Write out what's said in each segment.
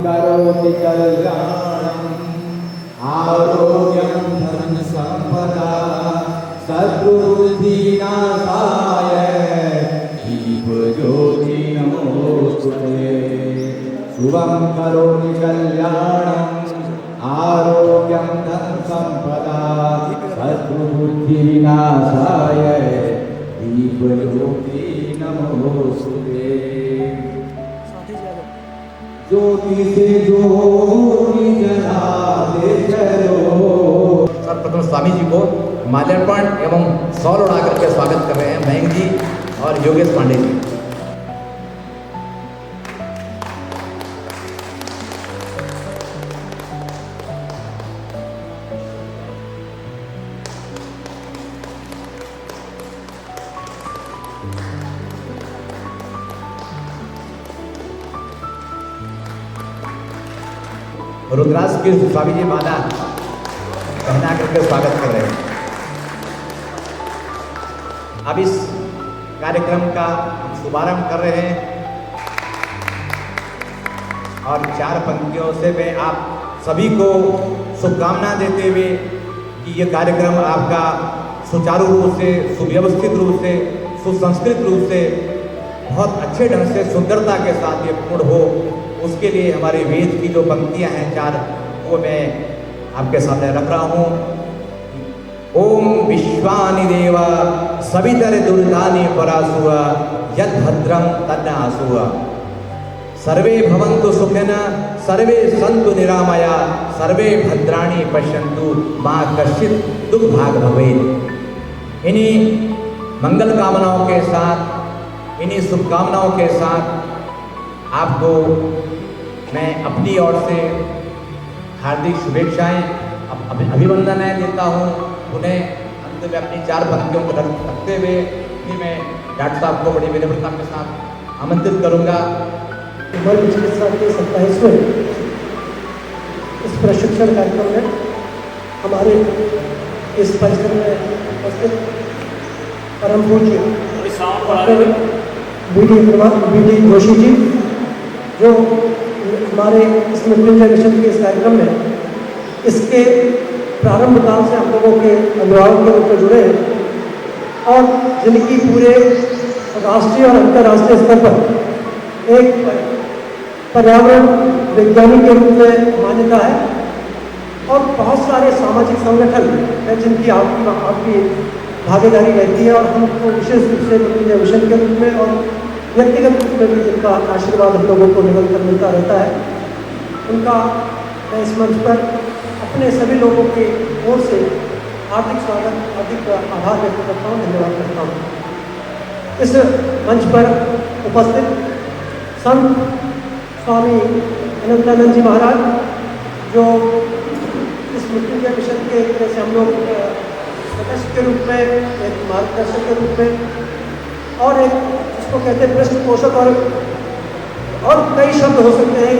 करोति कल्याणम् आरोग्यं धन संपदा सद्बुद्धिनाशाय दीपज्योति नमोस्तुते शुभं करोति कल्याणम् आरोग्यं धन संपदा सद्बुद्धिनाशाय दीपज्योति नमोस्तुते ज्योति से ज्योति जलाते चलो। सर्वप्रथम स्वामी जी को माल्यार्पण एवं सौर उड़ाकर के स्वागत कर रहे हैं मयंक जी और योगेश पांडे जी। रुद्राक्ष की स्वामी जी माला पहना करके स्वागत कर रहे हैं। अब इस कार्यक्रम का शुभारंभ कर रहे हैं और 4 पंक्तियों से मैं आप सभी को शुभकामना देते हुए कि ये कार्यक्रम आपका सुचारू रूप से, सुव्यवस्थित रूप से, सुसंस्कृत रूप से, बहुत अच्छे ढंग से, सुंदरता के साथ ये पूर्ण हो, उसके लिए हमारे वेद की जो पंक्तियां हैं 4 वो मैं आपके सामने रख रहा हूँ। ओम विश्वानि देवा सवितर दुर्गानि परासुआ यद भद्रम तन्न आसुआ सर्वे भवन्तु सुखिनः सर्वे सन्तु निरामया सर्वे भद्राणि पश्यन्तु मा कश्चित् दुर्भाग् भवेत्। इन्हीं मंगल कामनाओं के साथ, इन्हीं शुभकामनाओं के साथ आपको मैं अपनी ओर से हार्दिक शुभेच्छाएं, अभिवंदनाएं देता हूं। उन्हें अंत में अपनी 4 पंक्तियों को रखते हुए फिर मैं डॉक्टर साहब को बड़ी विनम्रता के साथ आमंत्रित करूंगा। वर्ग चिकित्सा के 27वें इस प्रशिक्षण कार्यक्रम में हमारे इस परिसर में उपस्थित परम पूज्य बी.डी. जोशी जी, जो हमारे इस मृत्युंजय मिशन के इस कार्यक्रम में इसके प्रारंभ काल से हम लोगों के अभिभावक के रूप में जुड़े हैं और जिनकी पूरे राष्ट्रीय और अंतर्राष्ट्रीय स्तर पर एक पर्यावरण वैज्ञानिक के रूप में मान्यता है और बहुत सारे सामाजिक संगठन है जिनकी आपकी भागीदारी रहती है और हमको विशेष रूप से मृत्युंजय मिशन के रूप में और व्यक्तिगत रूप में भी जिनका आशीर्वाद हम लोगों को निरंतर मिलता रहता है, उनका मैं इस मंच पर अपने सभी लोगों की ओर से हार्दिक स्वागत, हार्दिक आभार व्यक्त करता हूँ, धन्यवाद करता हूँ। इस मंच पर उपस्थित संत स्वामी अनंतानंद जी महाराज, जो इस मृत्युंजय मिशन के जैसे हम लोग सदस्य के रूप में, एक मार्गदर्शक के रूप में और एक जिसको कहते हैं पृष्ठपोषक और कई शब्द हो सकते हैं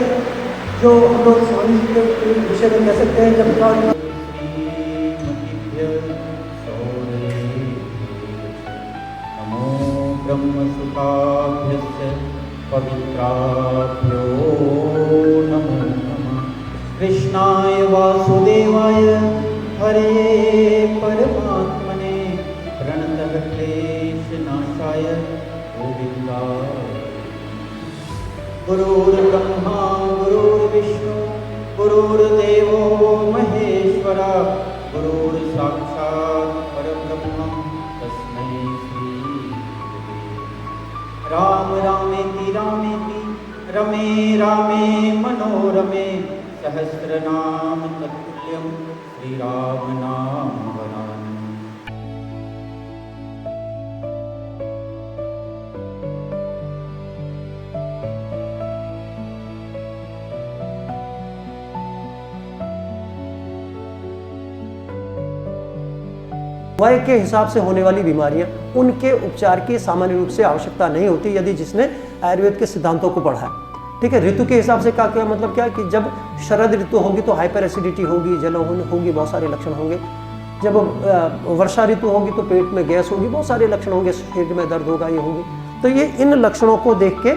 जो हम लोग स्वामी जी के विषय में कह सकते हैं। जब नमो ब्रह्म सुखाभ्यस्य पवित्राभ्यो नमो नमः कृष्णाय वासुदेवाय हरे परमात्मने प्रणतः क्लेशनाशाय गोविन्दाय। गुरुर्ब्रह्मा गुरुर्विष्णु गुरुर्देवो महेश्वरा गुरुर्साक्षात् परब्रह्म तस्मै श्री गुरुवे राम रामेति रामेति रमे रामे मनोरमे सहस्रनाम तत्तुल्यं श्रीराम नाम वरानने। वय के हिसाब से होने वाली बीमारियां, उनके उपचार की सामान्य रूप से आवश्यकता नहीं होती यदि जिसने आयुर्वेद के सिद्धांतों को पढ़ा है। ठीक है, ऋतु के हिसाब से क्या क्या मतलब क्या कि जब शरद ऋतु होगी तो हाइपर एसिडिटी होगी, जलन होगी, बहुत सारे लक्षण होंगे। जब वर्षा ऋतु होगी तो पेट में गैस होगी, बहुत सारे लक्षण होंगे, शरीर में दर्द होगा, ये होंगे। तो ये इन लक्षणों को देख के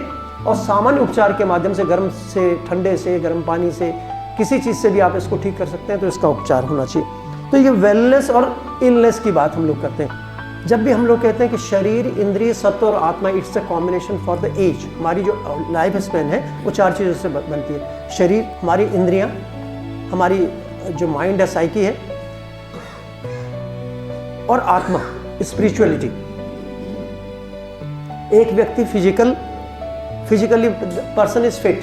और सामान्य उपचार के माध्यम से, गर्म से, ठंडे से, गर्म पानी से, किसी चीज़ से भी आप इसको ठीक कर सकते हैं, तो इसका उपचार होना चाहिए। तो ये वेलनेस और इलनेस की बात हम लोग करते हैं। जब भी हम लोग कहते हैं कि शरीर, इंद्रिय, सत्व और आत्मा, it's a combination for the age. हमारी जो लाइफ स्पेन है वो 4 चीज़ों से बनती है। शरीर, हमारी इंद्रियां, हमारी जो माइंड है, साइकी है, और आत्मा, स्पिरिचुअलिटी। एक व्यक्ति फिजिकली पर्सन इज फिट,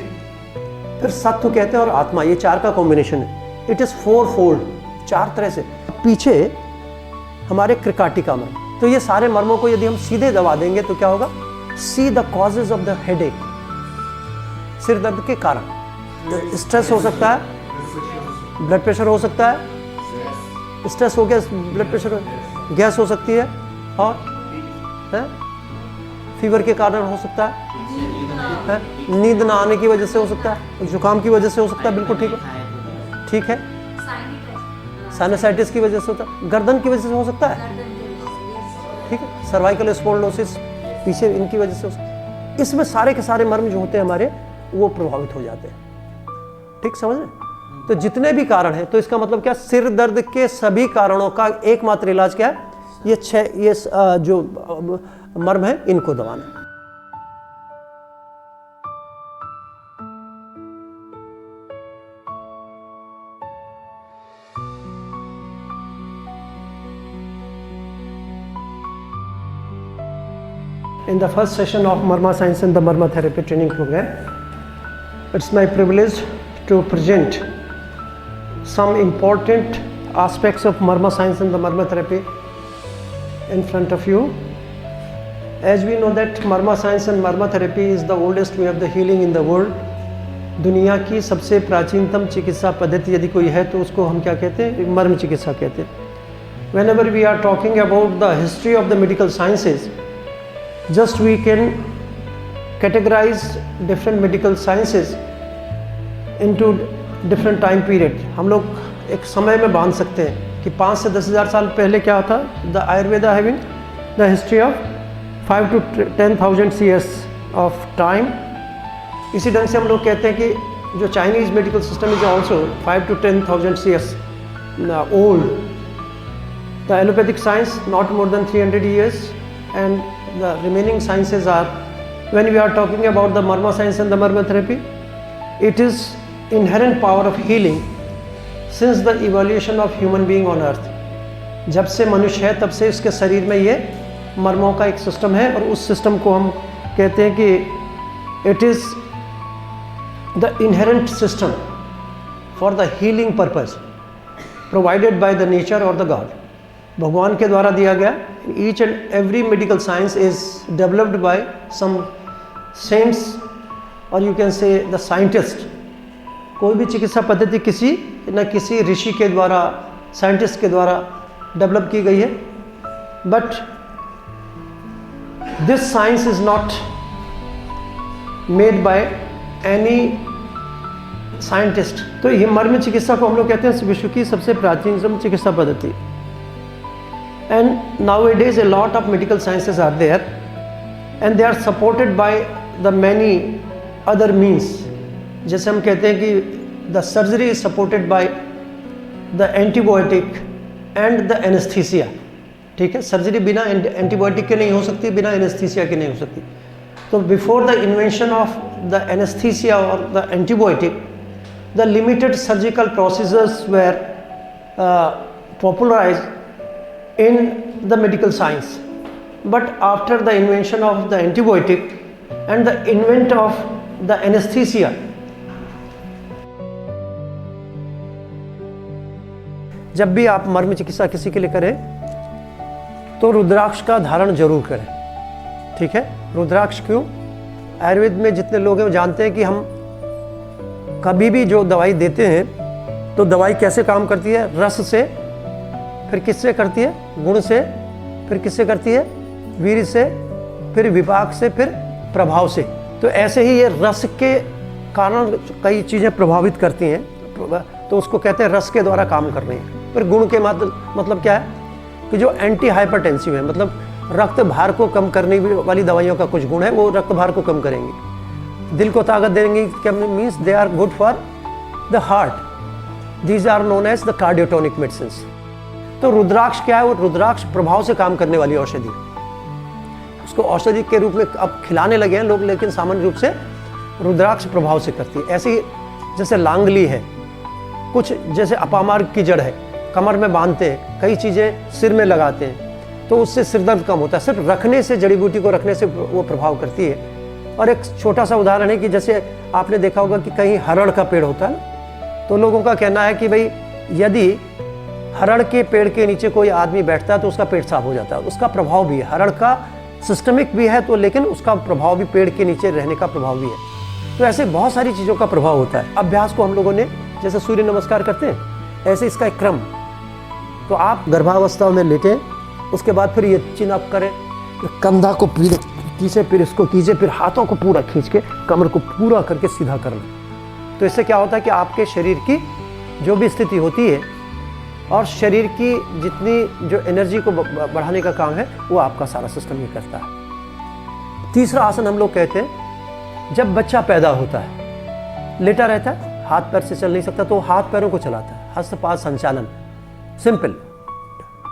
फिर सत्व कहते हैं और आत्मा, ये 4 का कॉम्बिनेशन है। इट इज 4 फोल्ड, 4 तरह से। पीछे हमारे क्रिकाटिका मर्म, तो ये सारे मर्मों को यदि हम सीधे दबा देंगे तो क्या होगा? See the causes of the headache, सिर दर्द के कारण। स्ट्रेस हो सकता है, ब्लड प्रेशर हो सकता है, स्ट्रेस हो गया, ब्लड प्रेशर, गैस हो सकती है, और फीवर के कारण हो सकता है, नींद ना आने की वजह से हो सकता है, जुकाम की वजह से हो सकता है, बिल्कुल ठीक है, ठीक है, साइनसाइटिस की वजह से होता है, गर्दन की वजह से हो सकता है, ठीक है, सर्वाइकल स्पॉन्डिलोसिस, पीछे इनकी वजह से हो सकता है। इसमें सारे के सारे मर्म जो होते हैं हमारे, वो प्रभावित हो जाते हैं। ठीक समझ रहे? तो जितने भी कारण हैं, तो इसका मतलब क्या? सिर दर्द के सभी कारणों का एकमात्र इलाज क्या है? ये जो मर्म है, इनको दबाना। In the first session of Marma Science and the Marma Therapy training program, it's my privilege to present some important aspects of Marma Science and the Marma Therapy in front of you. As we know that Marma Science and Marma Therapy is the oldest way of the healing in the world. दुनिया की सबसे प्राचीनतम चिकित्सा पद्धति यदि कोई है तो उसको हम क्या कहते हैं? मर्म चिकित्सा कहते हैं। Whenever we are talking about the history of the medical sciences, just we can categorize different medical sciences into different time period. हम लोग एक समय में बांध सकते हैं कि 5 से 10,000 साल पहले क्या था? The Ayurveda having the history of 5 to 10,000 years of time. इसी ढंग से हम लोग कहते हैं कि जो Chinese medical system is also 5 to 10,000 years old. The allopathic science not more than 300 years, and the remaining sciences are, when we are talking about the Marma Science and the Marma Therapy, it is inherent power of healing since the evolution of human being on earth. जब से मनुष्य है तब से इसके शरीर में ये मर्मों का एक सिस्टम है, और उस सिस्टम को हम कहते हैं कि it is the inherent system for the healing purpose provided by the nature or the God. भगवान के द्वारा दिया गया। Each and every medical science is developed by some saints, or you can say the scientist. कोई भी चिकित्सा पद्धति किसी न किसी ऋषि के द्वारा, साइंटिस्ट के द्वारा डेवलप की गई है। But this science is not made by any scientist. तो ये मर्म चिकित्सा को हम लोग कहते हैं विश्व की सबसे प्राचीनतम चिकित्सा पद्धति। And nowadays a lot of medical sciences are there, and they are supported by the many other means. जैसे हम कहते हैं कि the surgery is supported by the antibiotic and the anesthesia. ठीक है, सर्जरी बिना एंटीबायोटिक के नहीं हो सकती, बिना एनेस्थीसिया के नहीं हो सकती। तो before the invention of the anesthesia or the antibiotic, the limited surgical procedures were popularized in the medical science. But after the invention of the antibiotic and the invent of the anesthesia, जब भी आप मर्म चिकित्सा किसी के लिए करें तो रुद्राक्ष का धारण जरूर करें। ठीक है, रुद्राक्ष क्यों? आयुर्वेद में जितने लोग हैं वो जानते हैं कि हम कभी भी जो दवाई देते हैं तो दवाई कैसे काम करती है? रस से, फिर किससे करती है? गुण से, फिर किससे करती है? वीर्य से, फिर विपाक से, फिर प्रभाव से। तो ऐसे ही ये रस के कारण कई चीज़ें प्रभावित करती हैं, तो उसको कहते हैं रस के द्वारा काम कर रही हैं। फिर गुण के मतलब क्या है कि जो एंटी हाइपरटेंसिव है, मतलब रक्त भार को कम करने वाली दवाइयों का कुछ गुण है, वो रक्त भार को कम करेंगी। दिल को ताकत देंगे means they are good for the heart. These are known as the cardiotonic medicine. तो रुद्राक्ष क्या है? वो रुद्राक्ष प्रभाव से काम करने वाली औषधि, उसको औषधि के रूप में अब खिलाने लगे हैं लोग, लेकिन सामान्य रूप से रुद्राक्ष प्रभाव से करती है। ऐसे ही जैसे लांगली है, कुछ जैसे अपामार्ग की जड़ है, कमर में बांधते हैं, कई चीज़ें सिर में लगाते हैं, तो उससे सिर दर्द कम होता है। सिर्फ रखने से, जड़ी बूटी को रखने से वो प्रभाव करती है। और एक छोटा सा उदाहरण है कि जैसे आपने देखा होगा कि कहीं हरण का पेड़ होता है ना, तो लोगों का कहना है कि भाई यदि हरण के पेड़ के नीचे कोई आदमी बैठता है तो उसका पेट साफ हो जाता है। उसका प्रभाव भी है, हरण का सिस्टमिक भी है तो, लेकिन उसका प्रभाव भी पेड़ के नीचे रहने का प्रभाव भी है। तो ऐसे बहुत सारी चीज़ों का प्रभाव होता है। अभ्यास को हम लोगों ने जैसे सूर्य नमस्कार करते हैं, ऐसे इसका एक क्रम। तो आप गर्भावस्था में लेटे, उसके बाद फिर ये चिन अप करें, कंधा को पीछे, फिर इसको कीजिए, फिर हाथों को पूरा खींच के कमर को पूरा करके सीधा कर लें। तो इससे क्या होता है कि आपके शरीर की जो भी स्थिति होती है और शरीर की जितनी जो एनर्जी को बढ़ाने का काम है, वो आपका सारा सिस्टम ये करता है। तीसरा आसन हम लोग कहते हैं, जब बच्चा पैदा होता है, लेटा रहता है, हाथ पैर से चल नहीं सकता, तो हाथ पैरों को चलाता है, हस्तपाद संचालन, सिंपल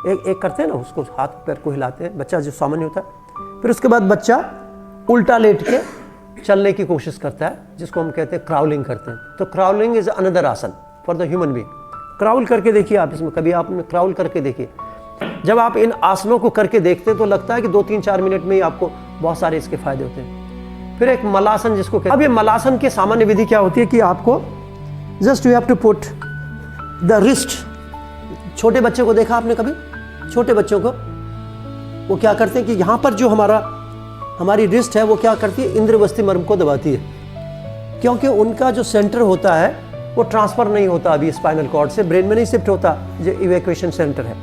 एक करते हैं ना, उसको हाथ पैर को हिलाते हैं, बच्चा जो सामान्य होता है। फिर उसके बाद बच्चा उल्टा लेट के चलने की कोशिश करता है, जिसको हम कहते हैं क्राउलिंग करते हैं। तो क्राउलिंग इज अनदर आसन for the human being. Crawl करके देखिए आप, इसमें कभी आपने क्राउल करके देखिए। जब आप इन आसनों को करके देखते हैं तो लगता है कि 2-3-4 मिनट में ही आपको बहुत सारे इसके फायदे होते हैं। फिर एक मलासन जिसको कहते हैं। अब ये मलासन की सामान्य विधि क्या होती है कि आपको just you have to put the wrist. छोटे बच्चे को देखा आपने कभी? छोटे बच्चों को वो क्या करते हैं कि यहाँ पर जो हमारी रिस्ट है वो क्या करती है, इंद्रवस्ती मर्म को दबाती है, क्योंकि उनका जो सेंटर होता है वो ट्रांसफर नहीं होता अभी स्पाइनल कॉर्ड से, ब्रेन में नहीं शिफ्ट होता, जो इवैक्यूएशन सेंटर है।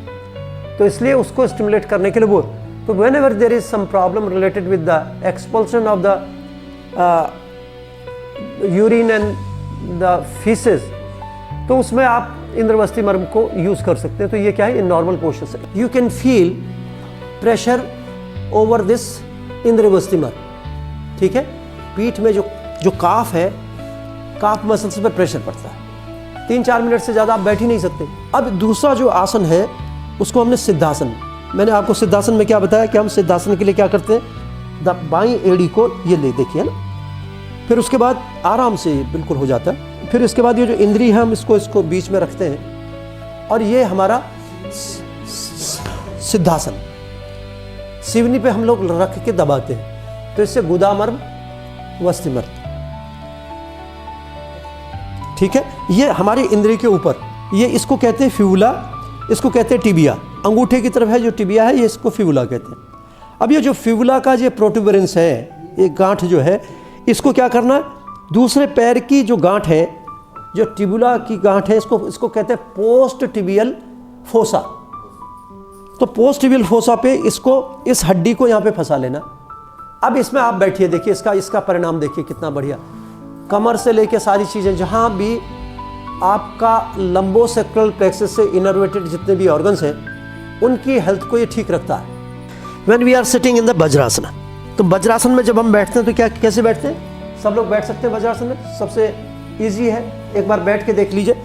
तो इसलिए उसको स्टिमुलेट करने के लिए वो, तो whenever there is some problem related with the expulsion of the urine and the faeces, तो उसमें आप इंद्रवस्ती मर्म को यूज कर सकते हैं। तो ये क्या है, इन नॉर्मल पोस्चर से you can feel pressure over this Indravasti marma. ठीक है, पीठ में जो काफ है, काफ मसल्स पे प्रेशर पड़ता है। 3-4 मिनट से ज़्यादा आप बैठ ही नहीं सकते। अब दूसरा जो आसन है उसको हमने सिद्धासन। मैंने आपको सिद्धासन में क्या बताया कि हम सिद्धासन के लिए क्या करते हैं, बाईं एड़ी को ये ले देखिए ना, फिर उसके बाद आराम से बिल्कुल हो जाता है। फिर इसके बाद ये जो इंद्री है हम इसको बीच में रखते हैं और ये हमारा सिद्धासन, सिवनी पे हम लोग रख के दबाते हैं, तो इससे गुदामर्म वस्तिमर्म। ठीक है, ये हमारी इंद्री के ऊपर, ये इसको कहते हैं फिबुला, इसको कहते हैं टिबिया। अंगूठे की तरफ है जो टिबिया है, ये इसको फिबुला कहते हैं। अब ये जो फिबुला का जो प्रोटूबरेंस है, ये गांठ जो है, इसको क्या करना है, दूसरे पैर की जो गांठ है, जो टिबुला की गांठ है, इसको कहते हैं पोस्ट टिबियल फोसा। तो पोस्ट टिबियल फोसा पे इस हड्डी को यहाँ पे फंसा लेना। अब इसमें आप बैठिए, देखिए इसका परिणाम देखिए कितना बढ़िया। कमर से लेके सारी चीज़ें, जहाँ भी आपका लंबोसेक्रल प्लेक्सस से इनर्वेटेड जितने भी ऑर्गन्स हैं, उनकी हेल्थ को ये ठीक रखता है। When we are sitting in the vajrasana, तो वज्रासन में जब हम बैठते हैं तो कैसे बैठते हैं? सब लोग बैठ सकते हैं वज्रासन में, सबसे ईजी है, एक बार बैठ के देख लीजिए।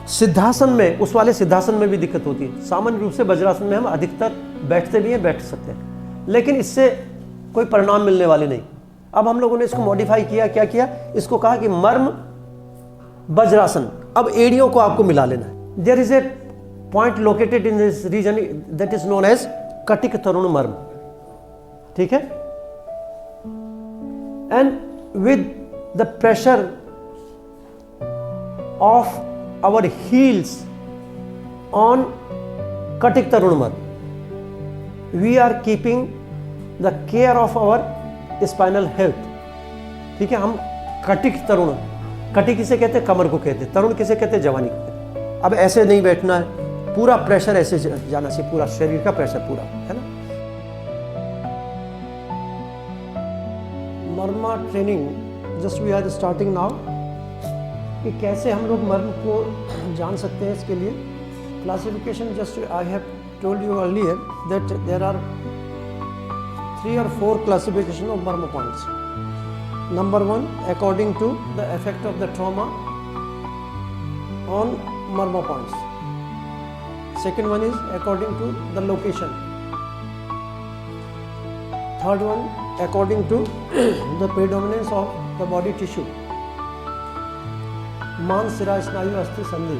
सिद्धासन में, उस वाले सिद्धासन में भी दिक्कत होती है। सामान्य रूप से वज्रासन में हम अधिकतर बैठते भी हैं, बैठ सकते हैं, लेकिन इससे कोई परिणाम मिलने वाले नहीं। अब हम लोगों ने इसको मॉडिफाई किया, क्या किया, इसको कहा कि मर्म वज्रासन। अब एड़ियों को आपको मिला लेना है। There is a point located in this region that is known as Katika Taruna marma. ठीक है, and with the pressure of our heels on Katik Tarun Marm, we are keeping the care of our spinal health. ठीक है, हम कटिक तरुण, कटिक किसे कहते हैं, कमर को कहते हैं, तरुण किसे कहते हैं, जवानी को कहते हैं। अब ऐसे नहीं बैठना है, पूरा प्रेशर ऐसे जाना चाहिए, पूरा शरीर का प्रेशर पूरा, है ना। Marma training just we are starting now, कि कैसे हम लोग मर्म को जान सकते हैं। इसके लिए classification, just I have told you earlier that there are 3 or 4 classification of marma points. Number one, according to the effect of the trauma on marma points. Second one is according to the location. Third one, according to the predominance of the body tissue. Mans, Sira, Snayu, Asti, Sandhi.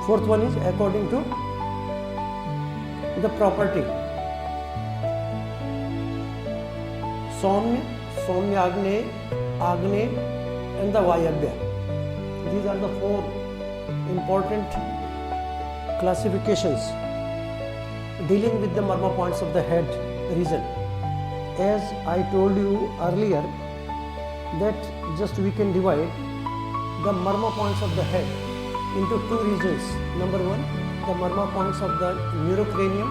Fourth one is according to the property. Somya, Somya Agne, Agne and the Vayabhya. These are the four important classifications dealing with the marma points of the head region. As I told you earlier that just we can divide the marma points of the head into two regions. Number one, the marma points of the neurocranium,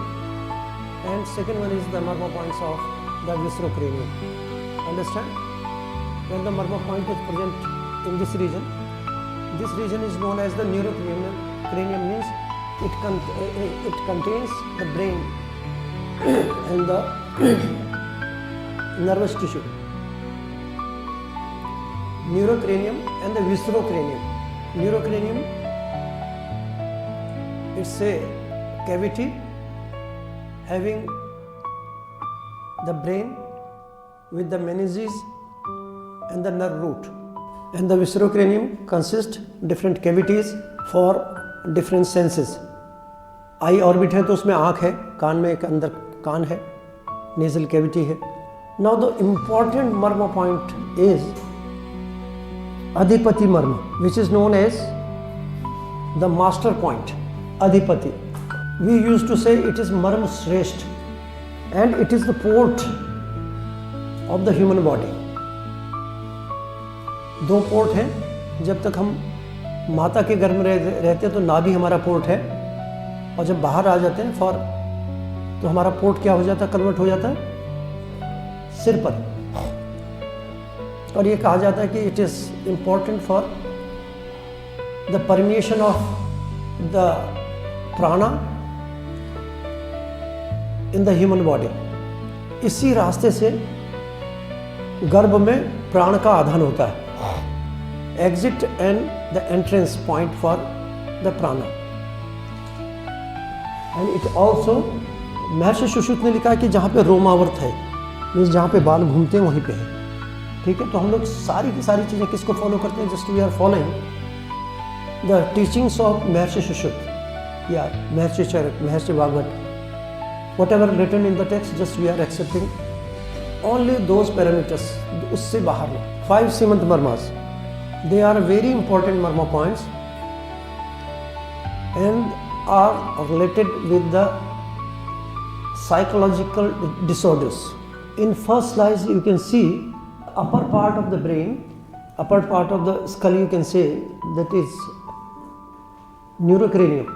and second one is the marma points of the viscerocranium. Understand? When the marma point is present in this region is known as the neurocranium. Cranium means it contains the brain and the nervous tissue. Neurocranium and the viscerocranium. Neurocranium, it's a cavity having the brain with the meninges and the nerve root. And the viscerocranium consists different cavities for different senses. I orbit है तो उसमें आँख है, कान में एक अंदर कान है, नेजल कैविटी है. Now the important marma point is Adhipati marma, which is known as the master point. Adhipati, we use to say it is marma shreshtha and it is the port of the human body. दो पोर्ट हैं. जब तक हम माता के गर्भ में रहते हैं तो नाभि हमारा पोर्ट है, और जब बाहर आ जाते हैं तो हमारा पोर्ट क्या हो जाता है, कन्वर्ट हो जाता है सिर पर. और ये कहा जाता है कि it is important for the permeation of the प्राणा इन द ह्यूमन बॉडी. इसी रास्ते से गर्भ में प्राण का आधान होता है. Exit and the entrance point for the प्राणा. एंड इट ऑल्सो, महर्षि सुश्रुत ने लिखा है कि जहाँ पे रोमावर्त है, मीन्स जहाँ पे बाल घूमते हैं वहीं पे है. ठीक है, तो हम लोग सारी की सारी चीज़ें किसको फॉलो करते हैं? Just we are following the teachings of Maharshi Sushruta या Maharshi Charaka, Maharshi Bhagwat, whatever written in the text, just we are accepting only those parameters. उससे बाहर नहीं. 5 सीमंत मर्मास, they are very important marma points and are related with the psychological disorders. In first slide you can see upper part of the brain, upper part of the skull, you can say that is neurocranium.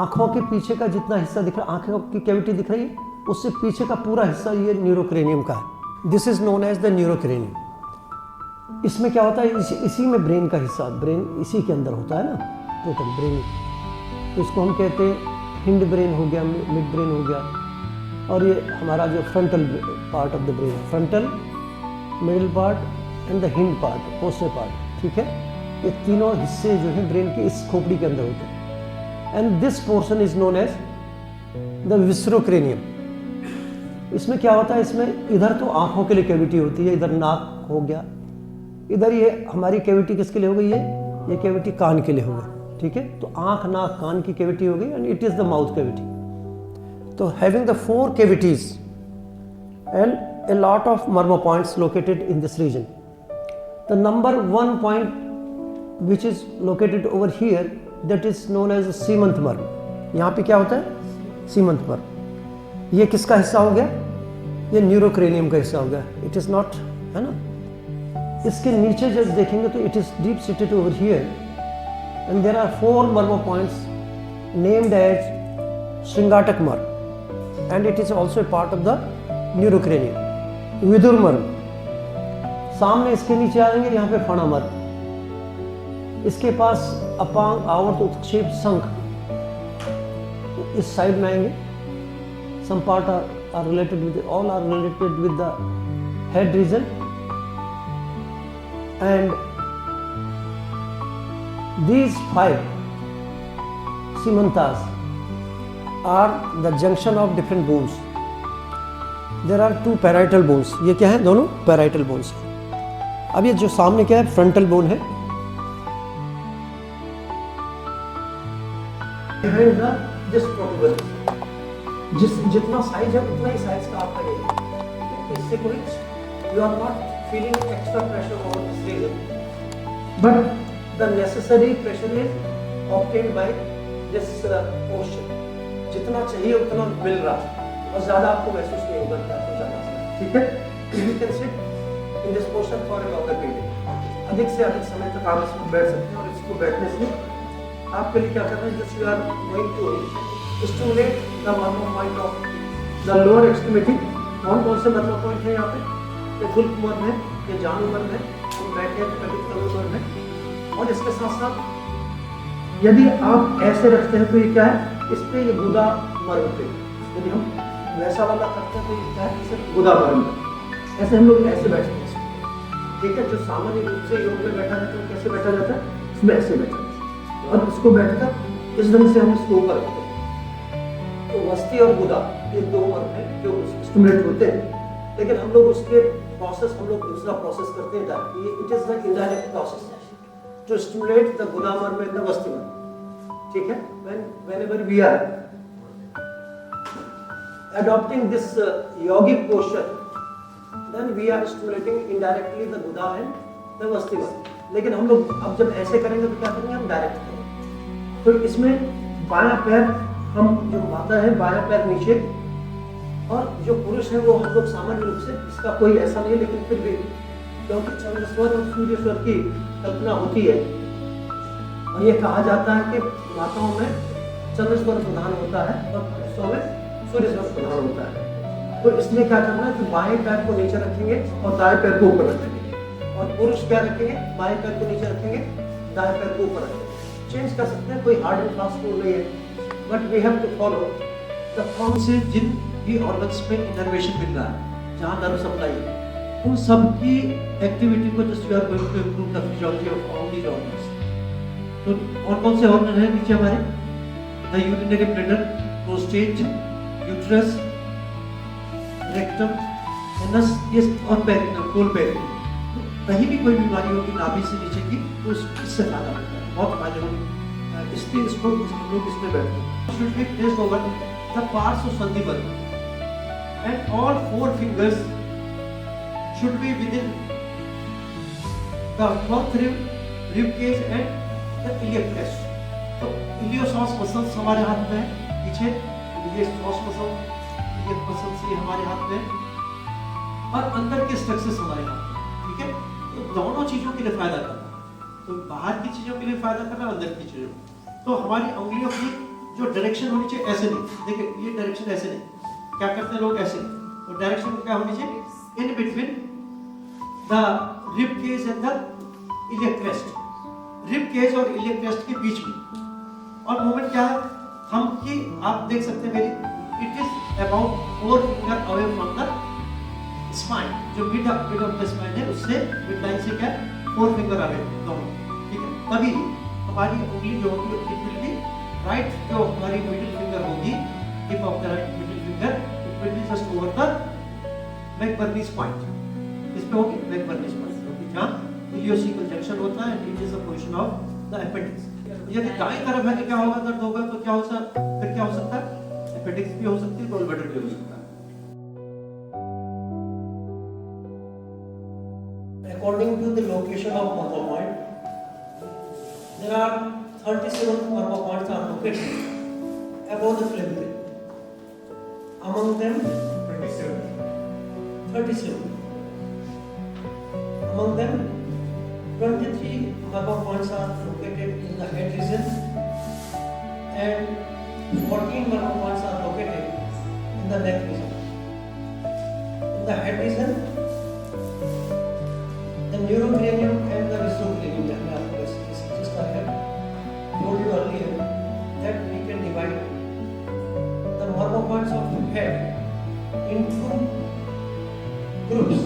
आँखों के पीछे का जितना हिस्सा दिख रहा है, आँखों की कैविटी दिख रही है, उससे पीछे का पूरा हिस्सा ये न्यूरोक्रेनियम का है. This is known as the neurocranium. इसमें क्या होता है, इसी में ब्रेन का हिस्सा, ब्रेन इसी के अंदर होता है ना, टोटल ब्रेन. तो इसको हम कहते हैं हिंड ब्रेन हो गया, मिड ब्रेन हो गया, और ये हमारा जो frontal part of the brain है, frontal, middle part and the hind part, poster part. ठीक है, ये तीनों हिस्से जो हैं ब्रेन के इस खोपड़ी के अंदर होते हैं. And this portion is known as the viscerocranium. इसमें क्या होता है, इसमें इधर तो आँखों के लिए कैविटी होती है, इधर नाक हो गया, इधर ये हमारी कैविटी किसके लिए हो गई, ये कैविटी कान के लिए हो गई. ठीक है, तो आँख, नाक, कान की कैविटी हो गई and it is the mouth cavity. तो having the 4 cavities and a lot of marma points located in this region. The number 1 point which is located over here, that is known as सीमंत मर्म. यहाँ पे क्या होता है, सीमंत मर्म. ये किसका हिस्सा हो गया, ये न्यूरोक्रेनियम का हिस्सा हो गया. इट इज नॉट, है ना. इसके नीचे जब देखेंगे तो it is deep seated over here and there are 4 marma points named as Shringataka marma and it is also a part of the neurocranium. Vidhura marma. सामने इसके नीचे आ जाएंगे, यहाँ पे फणा मर्म. इसके पास अपांग, आवर्त, उत्क्षेप, शंख इस साइड में आएंगे. Some part are related with, all are related with the head region, and these 5 Simantas are the junction of different bones. There are 2 parietal bones. ये क्या है? दोनों parietal bones हैं। अब ये जो सामने क्या है? frontal bone है। Behind the this protuberance, जितना साइज है उतना ही साइज का आपका ये। इससे कोई you are not feeling extra pressure over this region, but the necessary pressure is obtained by this portion. जितना चाहिए उतना मिल रहा है और ज़्यादा आपको महसूस नहीं होगा कि आपको ज़्यादा है। ठीक है? You can sit in this portion for a longer period. अधिक से अधिक समय तक आप इसमें बैठ सकते हैं और इसको बैठने से आपके लिए क्या करना है? Just you are going to stimulate the murmur point of the lower extremity. कौन से murmur point है यहाँ पे? ये फुल मर्म है, ये जानू मर्म है, हम बैठे हैं पेडिकल मर्म है। और इसके साथ साथ यदि आप ऐसे रखते हैं तो ये क्या है? इस पे ये गुदा मर्म पे। यदि हम वैसा वाला करते हैं तो ये क्या है? सिर्फ गुदा मर्म पे। ऐसे हम लोग ऐसे बैठते हैं। ठीक है? जो सामान्य रूप से योग में बैठा जाता है कैसे बैठा जाता है? इसमें ऐसे बैठा जाता है और इसको बैठकर इस ढंग से हम इसको ऊपर रखते हैं। तो वस्ती और गुदा ये 2 मर्म है जो स्टिमुलेट होते हैं, लेकिन हम लोग उसके प्रोसेस हम लोग दूसरा प्रोसेस करते हैं। It is the indirect process to stimulate the guda murmur and the vasti murmur. ठीक है? Whenever we are adopting this yogic posture, then we are stimulating indirectly the guda and the vasti murmur. लेकिन हम लोग अब जब ऐसे करेंगे तो क्या करेंगे? हम डायरेक्ट करेंगे। तो इसमें बायां पैर हम जो माता है बायां पैर नीचे और जो पुरुष है वो हम लोग सामान्य रूप से इसका कोई ऐसा नहीं है, लेकिन फिर भी क्योंकि चंद्रेश्वर और सूर्येश्वर की कल्पना होती है और ये कहा जाता है कि माताओं में चंद्रेश्वर प्रधान होता है और पुरुषों में सूर्येश्वर प्रधान होता है। तो इसलिए क्या करना है कि बाएं पैर को नीचे रखेंगे और दाएं पैर को ऊपर रखेंगे और पुरुष क्या रखेंगे? बाएं पैर को नीचे रखेंगे, दाएं पैर को ऊपर रखेंगे। चेंज कर सकते हैं, कोई हार्ड एंड फास्ट रूल नहीं है, but we have to follow the कौन से जिन भी ऑर्गन्स में इनर्वेशन मिल रहा है, जहाँ नर्व सप्लाई है, उन सब की एक्टिविटी को just we are going to improve the physiology of all these organs. तो कौन से ऑर्गन है नीचे हमारे? The urinary bladder, prostate, uterus, rectum, anus, ये और पेरिनेम, कोल पेरिनेम। कहीं भी कोई बीमारी होगी नाभि से नीचे की तो इससे फायदा होता है, बहुत फायदे होंगे। इसलिए इसको हम लोग इसमें बैठते हैं। Should be placed over the parts of sandhibal and all 4 fingers should be within the fourth rib cage and the iliac crest. तो इलियोसॉस मसल्स हमारे हाथ में है पीछे, इलियोसॉस मसल, iliac मसल्स ये हमारे हाथ में है और अंदर के स्ट्रक्चर्स हमारे हाथ में। ठीक है? तो दोनों चीजों के लिए फायदा कर रहा है, तो बाहर की चीजों के लिए फायदा कर रहा है, अंदर की चीजों। तो हमारी उंगलियों की जो डायरेक्शन होनी चाहिए ऐसे नहीं, देखिए ये डायरेक्शन ऐसे नहीं, क्या करते हैं लोग ऐसे, तो डायरेक्शन क्या होनी चाहिए? In between the rib cage and the iliac crest, rib cage और iliac crest के बीच में। और मूवमेंट क्या है? हम की आप देख सकते हैं मेरी, it is about 4 finger away from the spine, जो mid of the spine है उससे mid line से क्या है? 4 finger away दोनों। ठीक है? तभी हमारी उंगली जो होगी it will be right, जो हमारी middle finger होगी, tip of the right middle finger, it will be just over the McBurney's point। इस पे होगी McBurney's point, क्योंकि जहाँ इलियोसिकल जंक्शन होता है, it is the position of the appendix. यदि दाएं तरफ है तो क्या होगा? दर्द होगा तो क्या हो सकता है? फिर क्या हो सकता है? अपेंडिक्स भी हो सकती है, गॉलब्लैडर भी हो सकता है। According to the location of murmur point, there are 37 murmur points are located above the phlegm. Among them 37. Among them, 23 murmur points are located in the head region and 14 murmur points are located in the neck region. In the head region, the neurocranium and the viscerocranium, just I have told you earlier that we can divide the murmur points of the head into groups.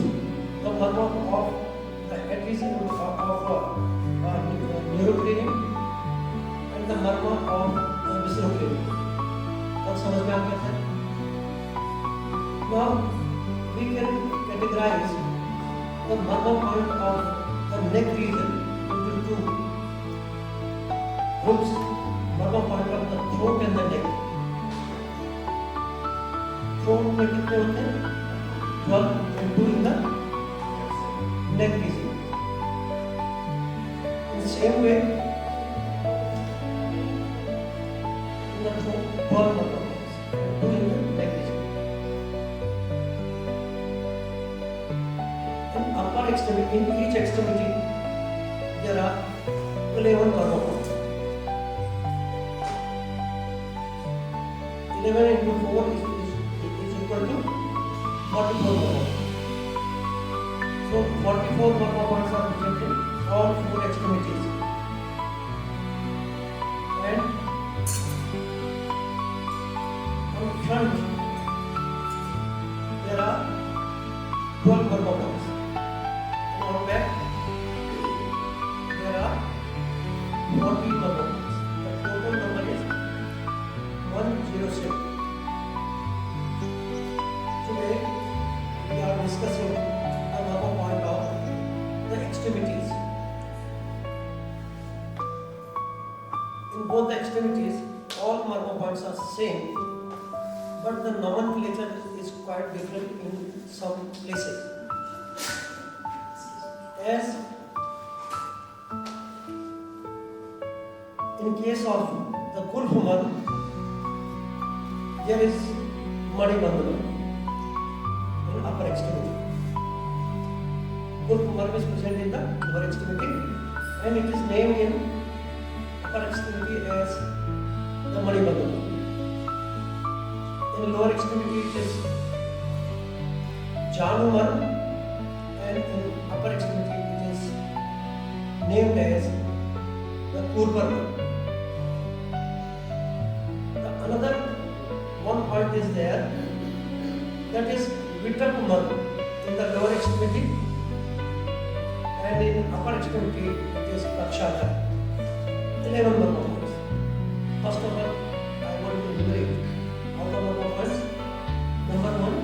समझ में आ गया था? Now we can categorize the marrow point of the neck region into two groups: marrow point of the throat and the neck. Throat में कितने होते हैं? 12 and 2 in the neck region. In the same way, in the throat, 12 marrow points and 2 in the neck region. In upper extremity, in each extremity, there are 11 marrow points. 11 into 4 is equal to 44 marrow points. So 44 marrow points are present in all 4 extremities. And on front, there are 12 marrow points. And on back, there are 40 marrow points. The total number is 107. Today, we are discussing the marrow point of the extremities. In both the extremities, all marrow points are same, but the nomenclature is quite different in some places. As in case of the Gulfumar, there is Manibandhana in upper extremity. Gulfumar is present in the lower extremity, and it is named in upper extremity as the Manibandhana. In lower extremity it is Janumar, and in upper extremity it is named as the Purvarmar. Another one point is there, that is Vitakumar in the lower extremity, and in upper extremity it is Prakshata. 11 marrow points. First of all, I want to enumerate all the marrow points. Number 1,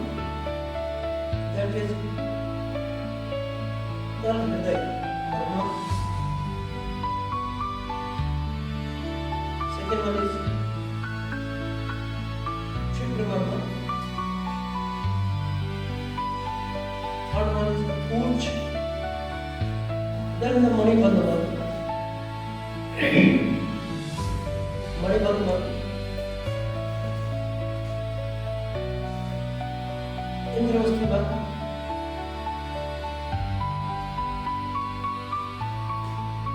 that is Tal Hriday Marma. Second one is Chitra Marma. Third one is the Pooch. Then the Manibandhana. Manibandhana. Indravasti Bandh.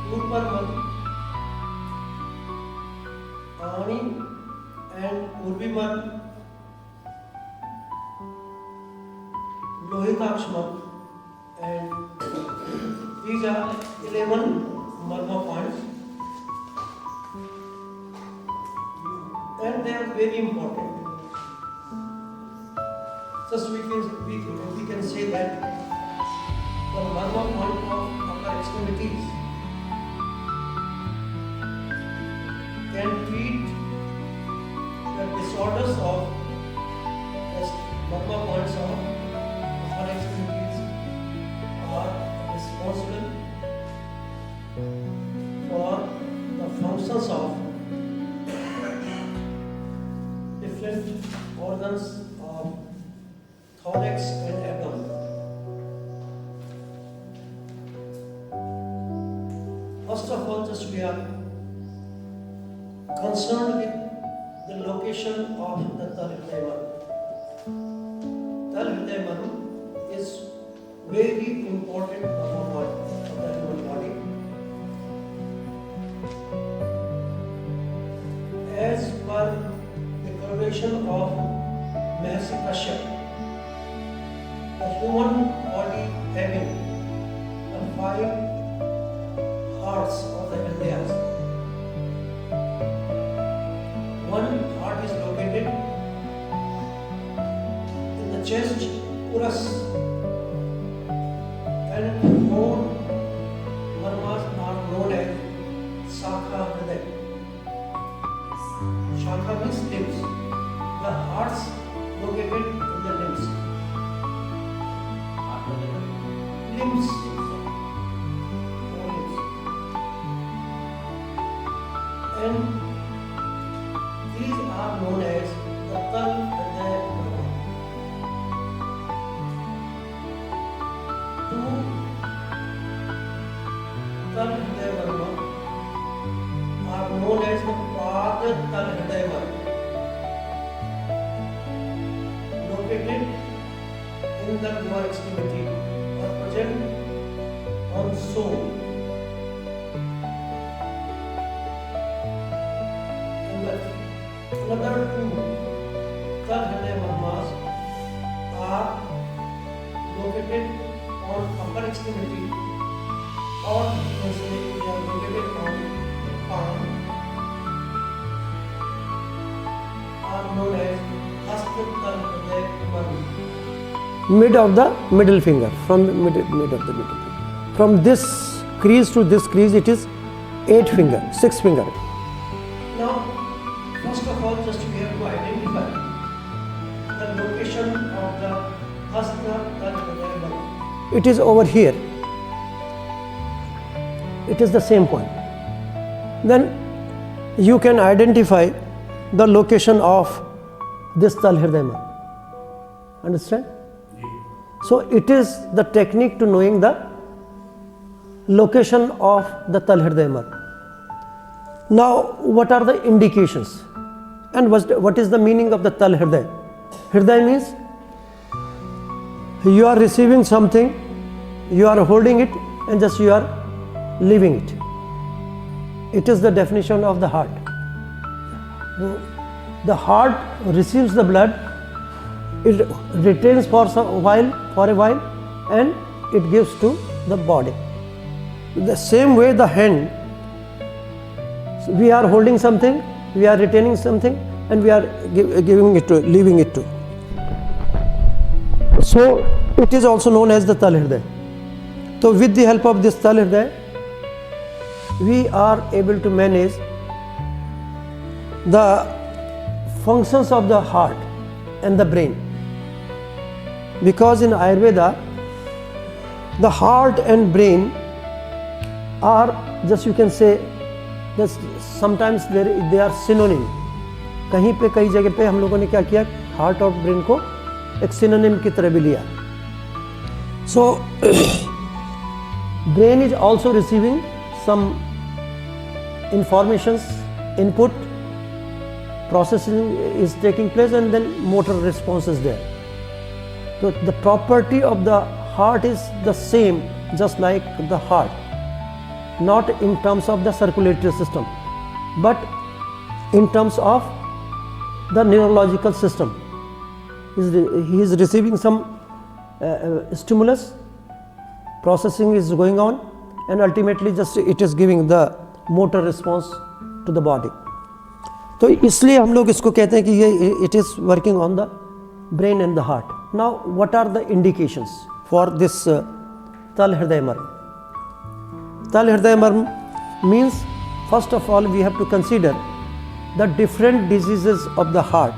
Purvarmar, Ani and Urvimar, Lohitakshmar, and these are 11 marrow points, and they are very important. Just we can say that the marrow point of upper extremities can treat the disorders of the marrow points of upper extremities are responsible for the functions of different organs of thorax and abdomen. First of all, just we are concerned with the location of the Tal Hriday Marma. Tal Hriday Marma is very important marrow point of the human body. As per the coronation of Mahasi Kashyap, the human body having the 5 hearts of the Hridayas. One heart is located in the chest, Uras, and 4 marmas are known as Shakha Hriday. Shakha means limbs. limbs. And these are known as the Tal Hriday Marma. Two Tal Hriday Marma are known as the Pad Tal Hriday Marma, located in the lower extremity or present on sole. Another two Tal Hriday Marmas are located on upper extremity, or you can say they are located on palm, are known as Hasta Tal Hriday Marma. Mid of the middle finger, from mid of the middle finger. From this crease to this crease, it is 8 finger, 6 finger. Now, first of all, just we have to identify the location of the Hasta Tal Hriday Marma. It is over here. It is the same point. Then you can identify the location of this Tal Hriday Marma. Understand? So it is the technique to knowing the location of the Tal Hriday Marma. Now, what are the indications? And what is the meaning of the Tal Hriday? Hriday means you are receiving something, you are holding it, and just you are leaving it. It is the definition of the heart. The heart receives the blood, it retains for a while, and it gives to the body. The same way the hand, we are holding something, we are retaining something, and we are giving it to, leaving it to. So it is also known as the Tal Hriday. So with the help of this Tal Hriday, we are able to manage the functions of the heart and the brain. Because in Ayurveda, the heart and brain are, just you can say, just sometimes they are synonym. कहीं पे कई जगह पे हम लोगों ने क्या किया, हार्ट और ब्रेन को एक सिनोनिम की तरह भी लिया. So brain is also receiving some informations, input, processing is taking place, and then motor response is there. So the property of the heart is the same, just like the heart, not in terms of the circulatory system, but in terms of the neurological system. He is receiving some stimulus, processing is going on, and ultimately just it is giving the motor response to the body. तो इसलिए हम लोग इसको कहते हैं कि ये it is working on the brain and the heart. Now, what are the indications for this Tal Hriday Marma? Tal Hriday Marma means, first of all, we have to consider the different diseases of the heart.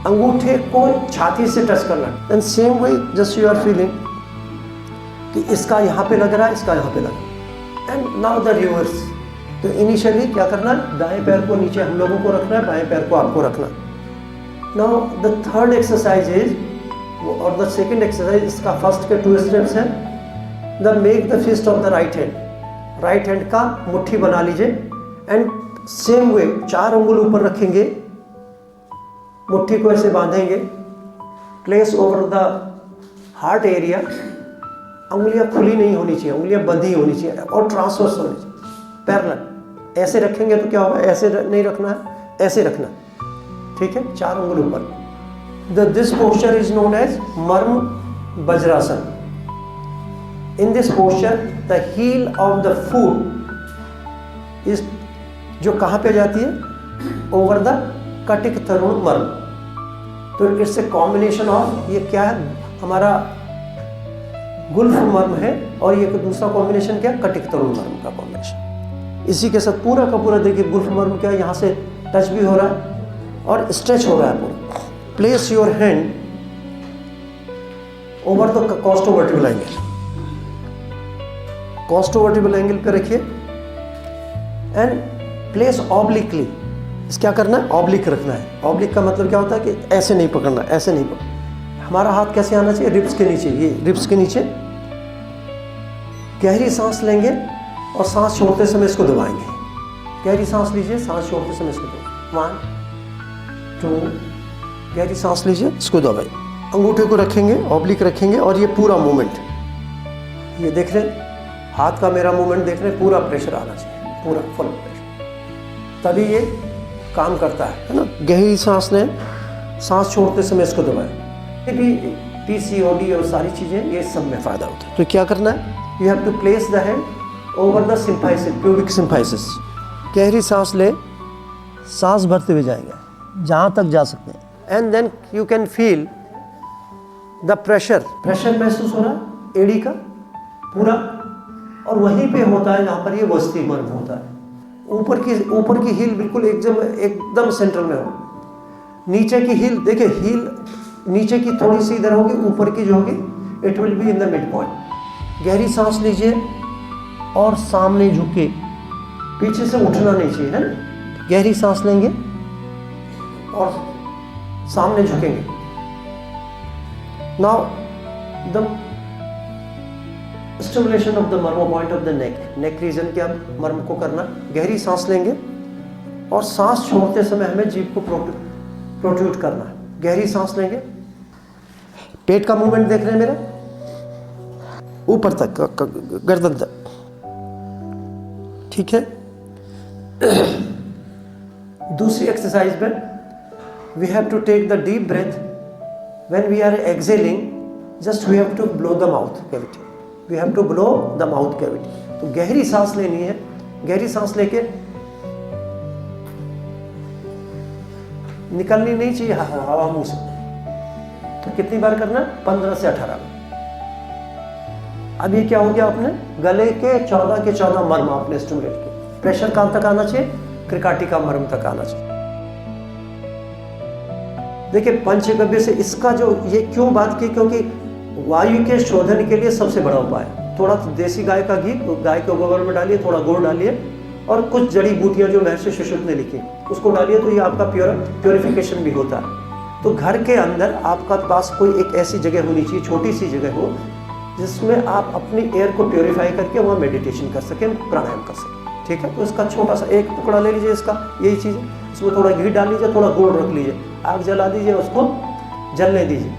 अंगूठे को छाती से touch करना। And same way just you are feeling कि इसका यहाँ पे लग रहा है, इसका यहाँ पे लग रहा है। And now the reverse. तो इनिशियली क्या करना है, दाएं पैर को नीचे हम लोगों को रखना है, बाएं पैर को आपको रखना। Now the third exercise is, और द सेकेंड एक्सरसाइज, इसका फर्स्ट के 2 स्टेप्स हैं। The make the fist of the right hand. Right hand का मुट्ठी बना लीजिए एंड सेम वे 4 उंगली ऊपर रखेंगे, मुट्ठी को ऐसे बांधेंगे, place over the heart area. उंगलियां खुली नहीं होनी चाहिए, उंगलियां बंधी होनी चाहिए और ट्रांसवर्स होनी चाहिए, पैरेलल। ऐसे रखेंगे तो क्या होगा, ऐसे नहीं रखना है, ऐसे रखना है, ठीक है, 4 उंगली ऊपर। This posture is known as marma Vajrasana. In this posture the heel of the foot is, जो कहाँ पे जाती है, ओवर द कटिक तरुण मर्म। तो इट्स ए कॉम्बिनेशन ऑफ, ये क्या है हमारा गुल्फ मर्म है, और ये दूसरा कॉम्बिनेशन क्या है, कटिक तरुण मर्म का कॉम्बिनेशन। इसी के साथ पूरा का पूरा देखिए, गुल्फ मर्म क्या है, यहाँ से टच भी हो रहा है और स्ट्रेच हो रहा है पूरा। Place your hand over the costovertebral angle. Costovertebral angle पे रखिए एंड प्लेस ऑब्लिकली। इस क्या करना है, ऑब्लिक रखना है। ऑब्लिक का मतलब क्या होता है कि ऐसे नहीं पकड़ना, ऐसे नहीं पकड़ना। हमारा हाथ कैसे आना चाहिए, रिब्स के नीचे, ये रिब्स के नीचे। गहरी सांस लेंगे और सांस छोड़ते समय इसको दबाएंगे। गहरी सांस लीजिए, सांस छोड़ते समय इसको दबाएं। 1 2, गहरी सांस लीजिए, इसको दबाइए। अंगूठे को रखेंगे, ऑब्लिक रखेंगे, और ये पूरा मूवमेंट, ये देख रहे हैं, हाथ का मेरा मूवमेंट देख रहे हैं, पूरा प्रेशर आना चाहिए, पूरा फुल प्रेशर, तभी ये काम करता है ना। गहरी सांस लें, सांस छोड़ते समय इसको दबाएं। ये भी PCOD और सारी चीज़ें, ये सब में फ़ायदा होता है। तो क्या करना है, you have to place the hand over the symphysis, pubic symphysis. गहरी सांस ले, सांस भरते हुए जाएंगे जहाँ तक जा सकते हैं। And then you can feel the pressure. Pressure महसूस हो रहा है एड़ी का पूरा, और वहीं पे होता है जहाँ पर ये वस्ती मर्म होता है। ऊपर की हील बिल्कुल एकदम सेंट्रल में हो। नीचे की हील देखिए, हील नीचे की थोड़ी सी इधर होगी, ऊपर की जो होगी it will be in the mid point. गहरी सांस लीजिए और सामने झुके, पीछे से उठना नहीं चाहिए, है ना। गहरी सांस लेंगे और सामने झुकेंगे। Now the stimulation of the marma point of the neck, neck region के अब मर्म को करना। गहरी सांस लेंगे और सांस छोड़ते समय हमें जीभ को प्रोट्रूड करना है। गहरी सांस लेंगे, पेट का मूवमेंट देख रहे हैं मेरा, ऊपर तक, गर्दन तक, ठीक है। दूसरी एक्सरसाइज में we have to take the deep breath when we are exhaling, just we have to blow the mouth cavity, we have to blow the mouth cavity. तो गहरी सांस लेनी है, गहरी सांस लेके निकलनी नहीं चाहिए हवा मुंह से। तो कितनी बार करना है, 15 से 18 बार। अब ये क्या हो गया, आपने गले के 14 के 14 मर्म आपने स्टिमुलेट किए। प्रेशर कहां तक आना चाहिए, क्रिकाटिका मर्म तक आना चाहिए। देखिए पंचगव्य से इसका जो, ये क्यों बात की, क्योंकि वायु के शोधन के लिए सबसे बड़ा उपाय, थोड़ा देसी गाय का घी गाय के गोबर में डालिए, थोड़ा गुड़ डालिए और कुछ जड़ी बूटियां जो महर्षि सुश्रुत ने लिखी उसको डालिए, तो ये आपका प्योरिफिकेशन भी होता है। तो घर के अंदर आपका पास कोई एक ऐसी जगह होनी चाहिए, छोटी सी जगह हो, जिसमें आप अपनी एयर को प्योरीफाई करके वहाँ मेडिटेशन कर सकें, प्राणायाम कर सकें, ठीक है। तो इसका छोटा सा एक टुकड़ा ले लीजिए, इसका यही चीज़ है, इसमें थोड़ा घी डाल लीजिए, थोड़ा गुड़ रख लीजिए, आग जला दीजिए, उसको जलने दीजिए।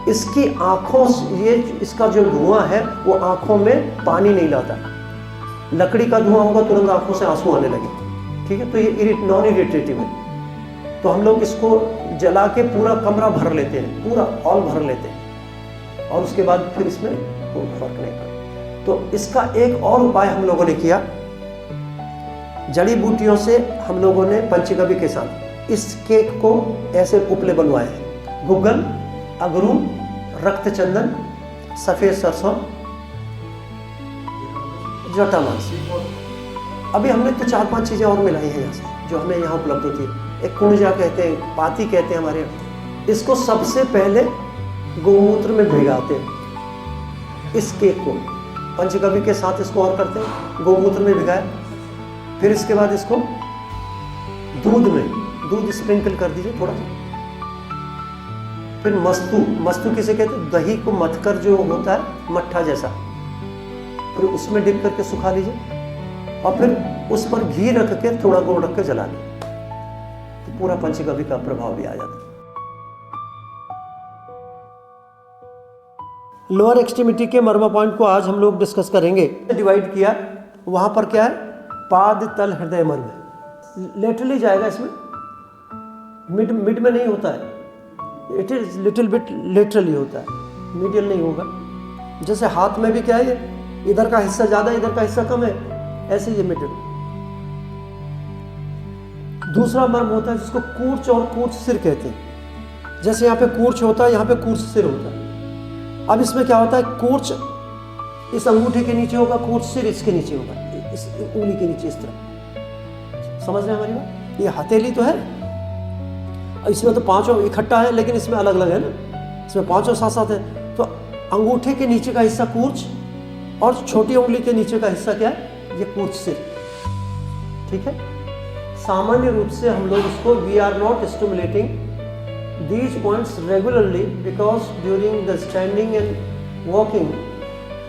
इसकी आँखों से, ये इसका जो धुआं है वो आँखों में पानी नहीं लाता। लकड़ी का धुआं होगा तुरंत आँखों से आंसू आने लगे, ठीक है। तो ये नॉन इरिटेटिव है। तो हम लोग इसको जला के पूरा कमरा भर लेते हैं, पूरा हॉल भर लेते हैं, और उसके बाद फिर इसमें कोई फर्क नहीं पड़ता। तो इसका एक और उपाय हम लोगों ने किया, जड़ी बूटियों से हम लोगों ने पंचगव्य के साथ इस केक को ऐसे उपले बनवाए हैं। गुग्गल, अगरू, रक्त चंदन, सफेद सरसों, जटामांस। अभी हमने तो 4-5 चीज़ें और मिलाई हैं यहाँ से, जो हमें यहाँ उपलब्ध होती है। एक कुंजा कहते हैं, पाती कहते हैं हमारे यहाँ, इसको सबसे पहले गौमूत्र में भिगाते हैं। इस केक को पंचगव्य के साथ इसको और करते हैं, गौमूत्र में भिगाए, फिर इसके बाद इसको दूध स्प्रिंकल कर दीजिए थोड़ा सा। फिर मस्तू किसे कहते हैं? दही को मथकर जो होता है मट्ठा जैसा, फिर उसमें डिप करके सुखा लीजिए और फिर उस पर घी रख के थोड़ा गुड़ रख के जला लीजिए, तो पूरा पंचगव्य का प्रभाव भी आ जाता है। लोअर एक्सट्रीमिटी के मर्मा पॉइंट को आज हम लोग डिस्कस करेंगे। डिवाइड किया, वहां पर क्या है? पाद तल हृदय मर्म लेटरली जाएगा, इसमें मिड में नहीं होता है, it is little bit laterally होता है, मीडियल नहीं होगा। जैसे हाथ में भी क्या है, इधर का हिस्सा ज्यादा इधर का हिस्सा कम है, ऐसे ये मिडिल। दूसरा मर्म होता है जिसको कूर्च और कूर्च सिर कहते हैं। जैसे यहाँ पे कूर्च होता है, यहाँ पे कूर्च सिर होता है। अब इसमें क्या होता है? कूर्च इस अंगूठे के नीचे होगा, कूर्च सिर इसके नीचे होगा, इस उंगली के नीचे, इस तरह। समझ रहे हैं हमारी बात? ये हथेली तो है, इसमें तो पांचों इकट्ठा है, लेकिन इसमें अलग अलग है ना, इसमें पांचों साथ साथ है। तो अंगूठे के नीचे का हिस्सा कूर्च और छोटी उंगली के नीचे का हिस्सा क्या है? ये कूर्च सिर। ठीक है। सामान्य रूप से हम लोग इसको we are not stimulating these points regularly because during the standing and walking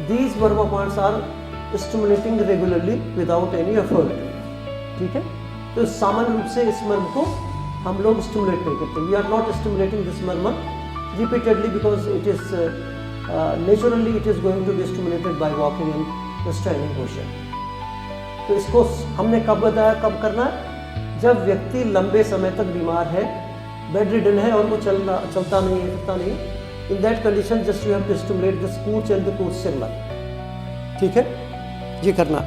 these murmur points are stimulating regularly without any effort. ठीक है। तो सामान्य रूप से इस मर्म को हम लोग स्टिमुलेट नहीं करते। We are not stimulating this marma repeatedly because it is naturally it is going to be stimulated by walking in the standing posture. तो इसको हमने कब बताया, कब करना है? जब व्यक्ति लंबे समय तक बीमार है, बेड रिडन है और वो चलता नहीं है, फिरता नहीं है। In that condition just you have to stimulate the Kurcha and the Kurcha Shira marma. ठीक है, ये करना।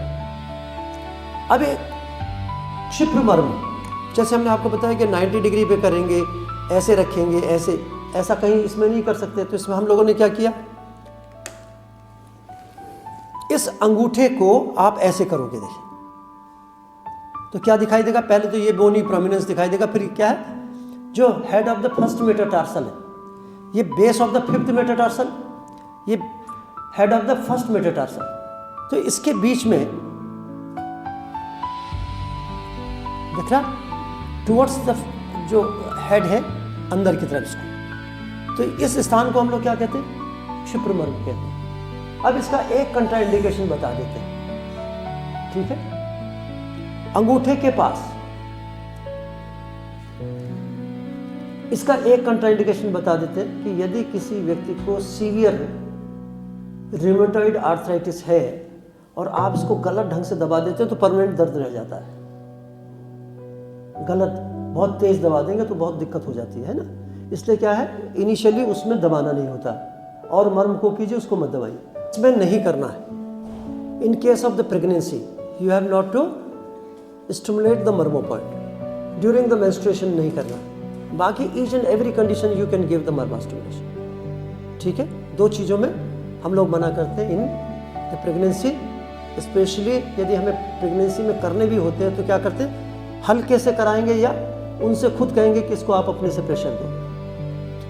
अब एक क्षिप्र मर्म, जैसे हमने आपको बताया कि 90 डिग्री पे करेंगे, ऐसे रखेंगे, ऐसा कहीं इसमें नहीं कर सकते। तो इसमें हम लोगों ने क्या किया, इस अंगूठे को आप ऐसे करोगे, देखिए तो क्या दिखाई देगा? पहले तो ये बोनी प्रोमिनेंस दिखाई देगा, फिर क्या है? जो head of the first metatarsal है, ये base of the fifth metatarsal, ये head of the first metatarsal. तो इसके बीच में देख रहा, टुवर्ड्स द जो हेड है अंदर की तरफ इसको, तो इस स्थान को हम लोग क्या कहते हैं? क्षिप्र मर्म कहते हैं। अब इसका एक कंट्राइंडिकेशन बता देते हैं। ठीक है। अंगूठे के पास इसका एक कंट्राइंडिकेशन बता देते हैं कि यदि किसी व्यक्ति को सीवियर रिमेटॉइड आर्थराइटिस है और आप इसको गलत ढंग से दबा देते हैं तो परमानेंट दर्द रह जाता है। गलत बहुत तेज दबा देंगे तो बहुत दिक्कत हो जाती है ना। इसलिए क्या है, इनिशियली उसमें दबाना नहीं होता, और मर्म को कीजिए, उसको मत दबाइए। इसमें नहीं करना है। In case of the pregnancy you have not to stimulate the मर्मो पॉइंट। ड्यूरिंग द मेंस्ट्रुएशन नहीं करना। बाकी each and every condition you can give the marma stimulation. ठीक है। दो चीज़ों में हम लोग मना करते हैं, इन द प्रेगनेंसी स्पेशली। यदि हमें प्रेगनेंसी में करने भी होते हैं तो क्या करते हैं, हल्के से कराएंगे या उनसे खुद कहेंगे कि इसको आप अपने से प्रेशर दो,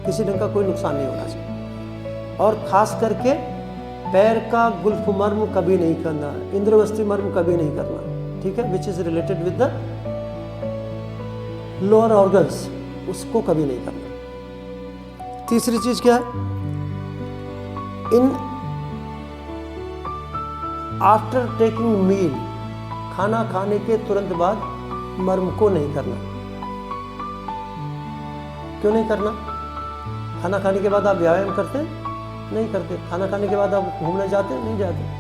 किसी ढंग का कोई नुकसान नहीं होना चाहिए। और ख़ास करके पैर का गुल्फ मर्म कभी नहीं करना, इंद्रवस्ती मर्म कभी नहीं करना। ठीक है। Which is related with the lower organs, उसको कभी नहीं करना। तीसरी चीज क्या है, इन आफ्टर टेकिंग मील, खाना खाने के तुरंत बाद मर्म को नहीं करना। क्यों नहीं करना? खाना खाने के बाद आप व्यायाम करते हैं? नहीं करते। खाना खाने के बाद आप घूमने जाते हैं? नहीं जाते।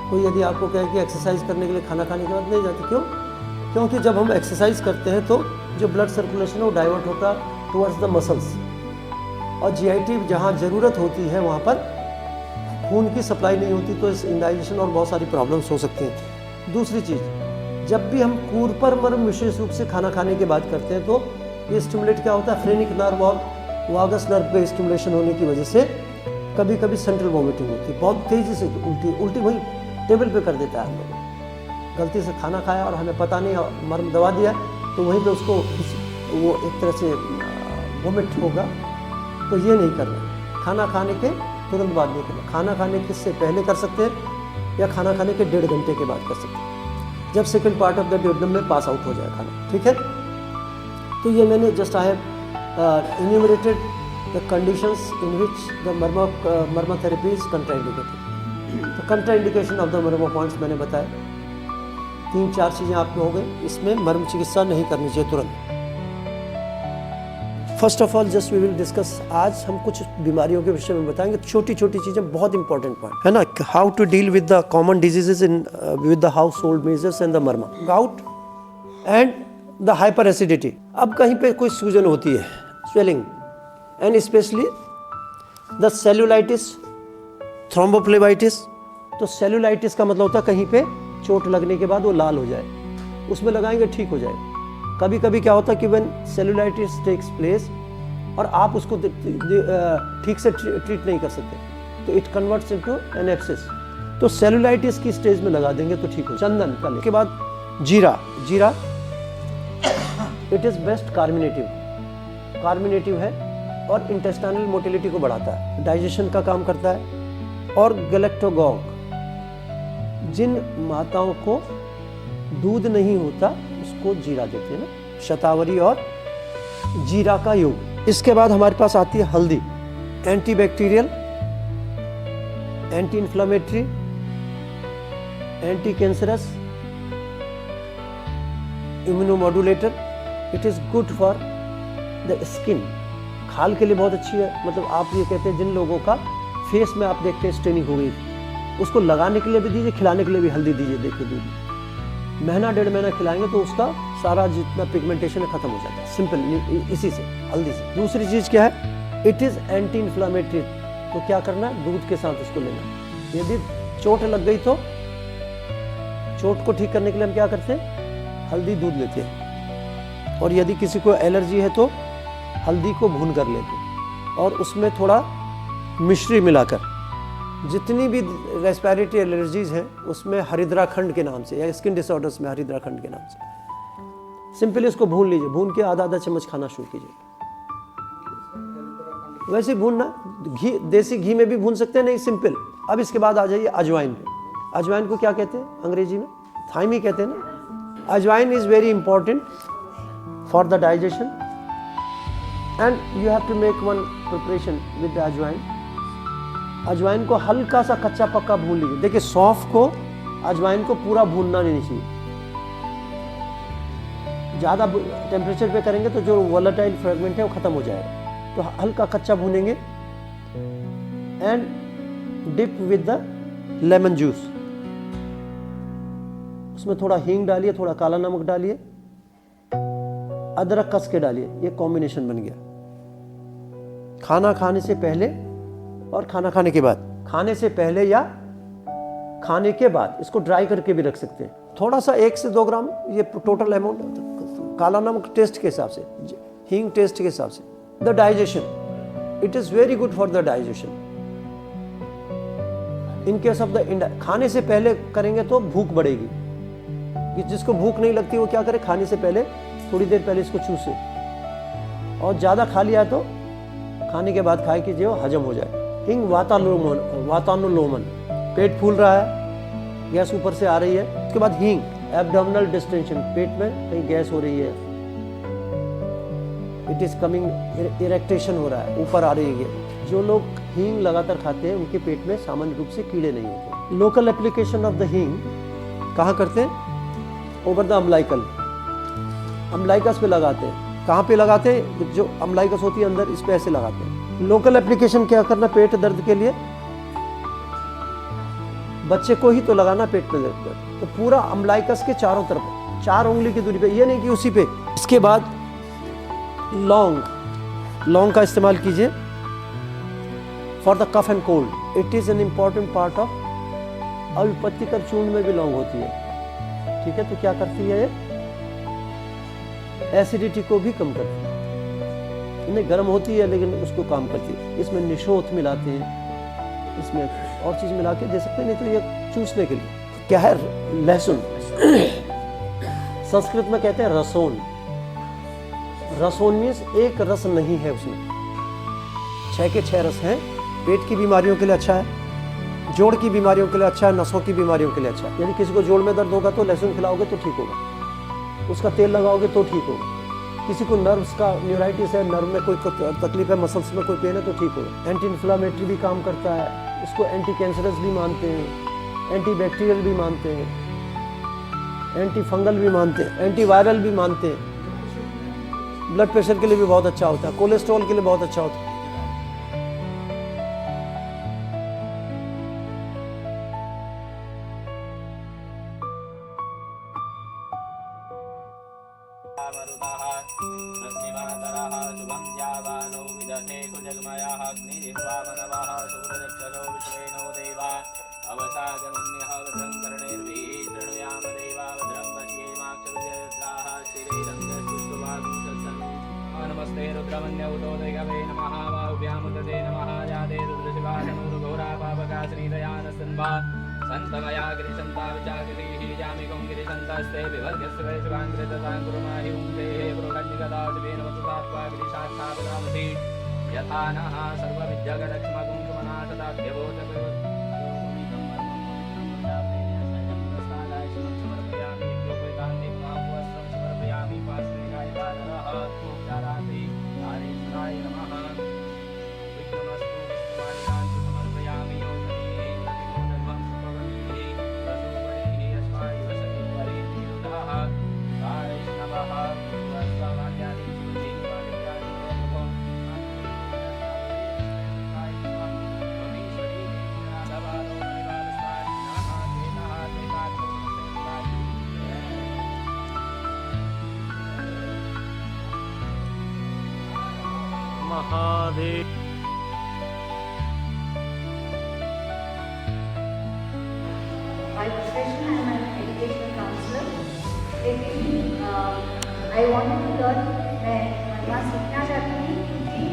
कोई यदि आपको कहे कि एक्सरसाइज करने के लिए खाना खाने के बाद नहीं जाते, क्यों? क्योंकि जब हम एक्सरसाइज करते हैं तो जो ब्लड सर्कुलेशन है वो डाइवर्ट होता है टुवर्ड्स द मसल्स, और जीआईटी जहाँ ज़रूरत होती है वहाँ पर खून की सप्लाई नहीं होती, तो इस इंडाइजेशन और बहुत सारी प्रॉब्लम्स हो सकती हैं। दूसरी चीज़, जब भी हम कूरपर मर्म विशेष रूप से खाना खाने के बाद करते हैं तो ये स्टिमुलेट क्या होता है, फ्रेनिक नर्व और वागस नर्व पे स्टिमुलेशन होने की वजह से कभी कभी सेंट्रल वॉमिटिंग होती है, बहुत तेज़ी से उल्टी वही टेबल पे कर देता है। हम लोग गलती से खाना खाया और हमें पता नहीं, मर्म दबा दिया तो वहीं पे उसको वो एक तरह से वोमिट होगा, तो ये नहीं करना है। खाना खाने के तुरंत बाद नहीं करना। खाना खाने के से पहले कर सकते हैं या खाना खाने के 1.5 घंटे के बाद कर सकते हैं, जब सेकंड पार्ट ऑफ द ड्यूरडम में पास आउट हो जाए खाना, ठीक है। तो ये मैंने just I have enumerated the conditions in which the marma therapy is contraindicated. तो contraindication of the marma points मैंने बताया, 3-4 चीज़ें आपको हो गई। इसमें मर्म चिकित्सा नहीं करनी चाहिए तुरंत। First of all just we will discuss, आज हम कुछ बीमारियों के विषय में बताएंगे, छोटी छोटी चीज़ें, बहुत इंपॉर्टेंट पॉइंट है ना। How to deal with the common diseases in with the household measures and the marma, gout and the hyperacidity. अब कहीं पे कोई सूजन होती है, swelling, and specially the cellulitis, thrombophlebitis. तो सेल्यूलाइटिस का मतलब होता है कहीं पे चोट लगने के बाद वो लाल हो जाए, उसमें लगाएंगे ठीक हो जाए। कभी कभी क्या होता है कि व्हेन सेल्यूलाइटिस टेक्स प्लेस और आप उसको ठीक से ट्रीट नहीं कर सकते, तो it converts into an abscess. तो सेल्यूलाइटिस की स्टेज में लगा देंगे तो ठीक हो। चंदन का के बाद जीरा, जीरा इट इज़ बेस्ट कार्मिनेटिव है और इंटेस्टाइनल मोटिलिटी को बढ़ाता है, डाइजेशन का काम करता है। और गैलेक्टोगॉग, जिन माताओं को दूध नहीं होता उसको जीरा देते हैं ना, शतावरी और जीरा का योग। इसके बाद हमारे पास आती है हल्दी, antibacterial, anti inflammatory, anti cancerous, इम्यूनोमॉड्यूलेटर। It is good for the skin, खाल के लिए बहुत अच्छी है। मतलब आप ये कहते हैं जिन लोगों का फेस में आप देखते हैं स्टेनिंग हो गई, उसको लगाने के लिए भी दीजिए, खिलाने के लिए भी हल्दी दीजिए। देखिए दूध महीना 1.5 महीना खिलाएंगे तो उसका सारा जितना पिगमेंटेशन है खत्म हो जाता है, सिंपल इसी से, हल्दी से। दूसरी चीज़ क्या है, इट इज़ एंटी इन्फ्लेमेटरी। तो क्या करना है, दूध के साथ उसको लेना। यदि चोट लग गई तो चोट को ठीक करने के लिए हम क्या करते हैं, हल्दी दूध लेते हैं। और यदि किसी को एलर्जी है तो हल्दी को भून कर लेते हैं और उसमें थोड़ा मिश्री मिलाकर, जितनी भी रेस्पिरेटरी एलर्जीज हैं उसमें हरिद्राखंड के नाम से, या स्किन डिसऑर्डर्स में हरिद्राखंड के नाम से, सिंपली उसको भून लीजिए। भून के आधा चम्मच खाना शुरू कीजिए। वैसे भूनना, घी, देसी घी में भी भून सकते हैं, नहीं सिंपल। अब इसके बाद आ जाइए अजवाइन पे। अजवाइन को क्या कहते हैं अंग्रेजी में, थाइमी कहते हैं ना। Ajwain is very important for the digestion and you have to make one preparation with the ajwain. अजवाइन को हल्का सा कच्चा पक्का भून लीजिए। देखिए सौंफ को, अजवाइन को पूरा भूनना नहीं चाहिए। ज़्यादा टेम्परेचर पे करेंगे तो जो वोलेटाइल फ्रेगमेंट है वो खत्म हो जाएगा। तो हल्का कच्चा भूनेंगे and dip with the lemon juice. उसमें थोड़ा हींग डालिए, थोड़ा काला नमक डालिए, अदरक कस के डालिए। ये कॉम्बिनेशन बन गया। खाना खाने से पहले और खाना खाने के बाद, खाने से पहले या खाने के बाद इसको ड्राई करके भी रख सकते हैं। थोड़ा सा 1 से 2 ग्राम, ये टोटल अमाउंट। काला नमक टेस्ट के हिसाब से, हींग टेस्ट के हिसाब से। The digestion, it is very good for the digestion. In case of the खाने से पहले करेंगे तो भूख बढ़ेगी। जिसको भूख नहीं लगती वो क्या करे, खाने से पहले थोड़ी देर पहले इसको चूसे, और ज़्यादा खा लिया तो खाने के बाद खाए कि जो हजम हो जाए। हिंग वातानुलोमन, पेट फूल रहा है, गैस ऊपर से आ रही है। उसके बाद हींग, एब्डोमिनल डिस्टेंशन, पेट में कहीं गैस हो रही है, इट इज कमिंग, इरेक्टेशन हो रहा है, ऊपर आ रही है। जो लोग हींग लगातार खाते हैं उनके पेट में सामान्य रूप से कीड़े नहीं होते। लोकल एप्लीकेशन ऑफ द हींग कहाँ करते हैं, ओवर द अम्लाइकल, अम्लाइकस पे लगाते हैं। कहाँ पे लगाते हैं, जो अम्लाइकस होती है अंदर, इस पे ऐसे लगाते हैं। लोकल एप्लीकेशन क्या करना, पेट दर्द के लिए बच्चे को ही तो लगाना पेट में दर्द कर। तो पूरा अम्लाइकस के चारों तरफ 4 उंगली की दूरी पे, ये नहीं कि उसी पे। इसके बाद लौंग का इस्तेमाल कीजिए for the cough and cold. It is an important part of, Avipattikar churna में भी लौंग होती है, ठीक है। तो क्या करती है, एसिडिटी को भी कम करती है। नहीं गर्म होती है लेकिन उसको काम करती है। इसमें निशोथ मिलाते हैं, इसमें और चीज़ मिला के दे सकते हैं, नहीं तो ये चूसने के लिए। क्या है, लहसुन, संस्कृत में कहते हैं रसोन। रसोन मीन्स एक रस नहीं है उसमें, 6 के 6 रस हैं। पेट की बीमारियों के लिए अच्छा है, जोड़ की बीमारियों के लिए अच्छा है, नसों की बीमारियों के लिए अच्छा है। यदि किसी को जोड़ में दर्द होगा तो लहसुन खिलाओगे तो ठीक होगा, उसका तेल लगाओगे तो ठीक होगा। किसी को नर्व्स का न्यूराइटिस है, नर्व में कोई तकलीफ है, मसल्स में कोई पेन है तो ठीक होगा। एंटी इन्फ्लामेटरी भी काम करता है, इसको एंटी कैंसरस भी मानते हैं, एंटी बैक्टीरियल भी मानते हैं, एंटी फंगल भी मानते हैं, एंटी वायरल भी मानते हैं। ब्लड प्रेशर के लिए भी बहुत अच्छा होता है, कोलेस्ट्रॉल के लिए बहुत अच्छा होता है। नमस्ते रुद्रमन्य उदोदयवे नमः बाहुभ्यां उदते नमः जाते रुद्रशिवातनुर्घोरा पापकाशनीदयानस्तन्वा सन्तमया गिरिशन्ता विचागिरीः जामिकं गिरिशन्तस्ते विवर्गस्य शिवाङ्कृततां कुरुमाहि उङ्क्तेः पुरोगन्निगता शिवेन वसुतात्वा गिरिशाखापदामसि यथा नः सर्वविद्यागणक्ष्मगुं सुमनाशदाभ्यवोचकवत् Mahadev. By profession, I am an educational counselor. लेकिन I wanted to learn, मैं मनवा सीखना चाहती थी क्योंकि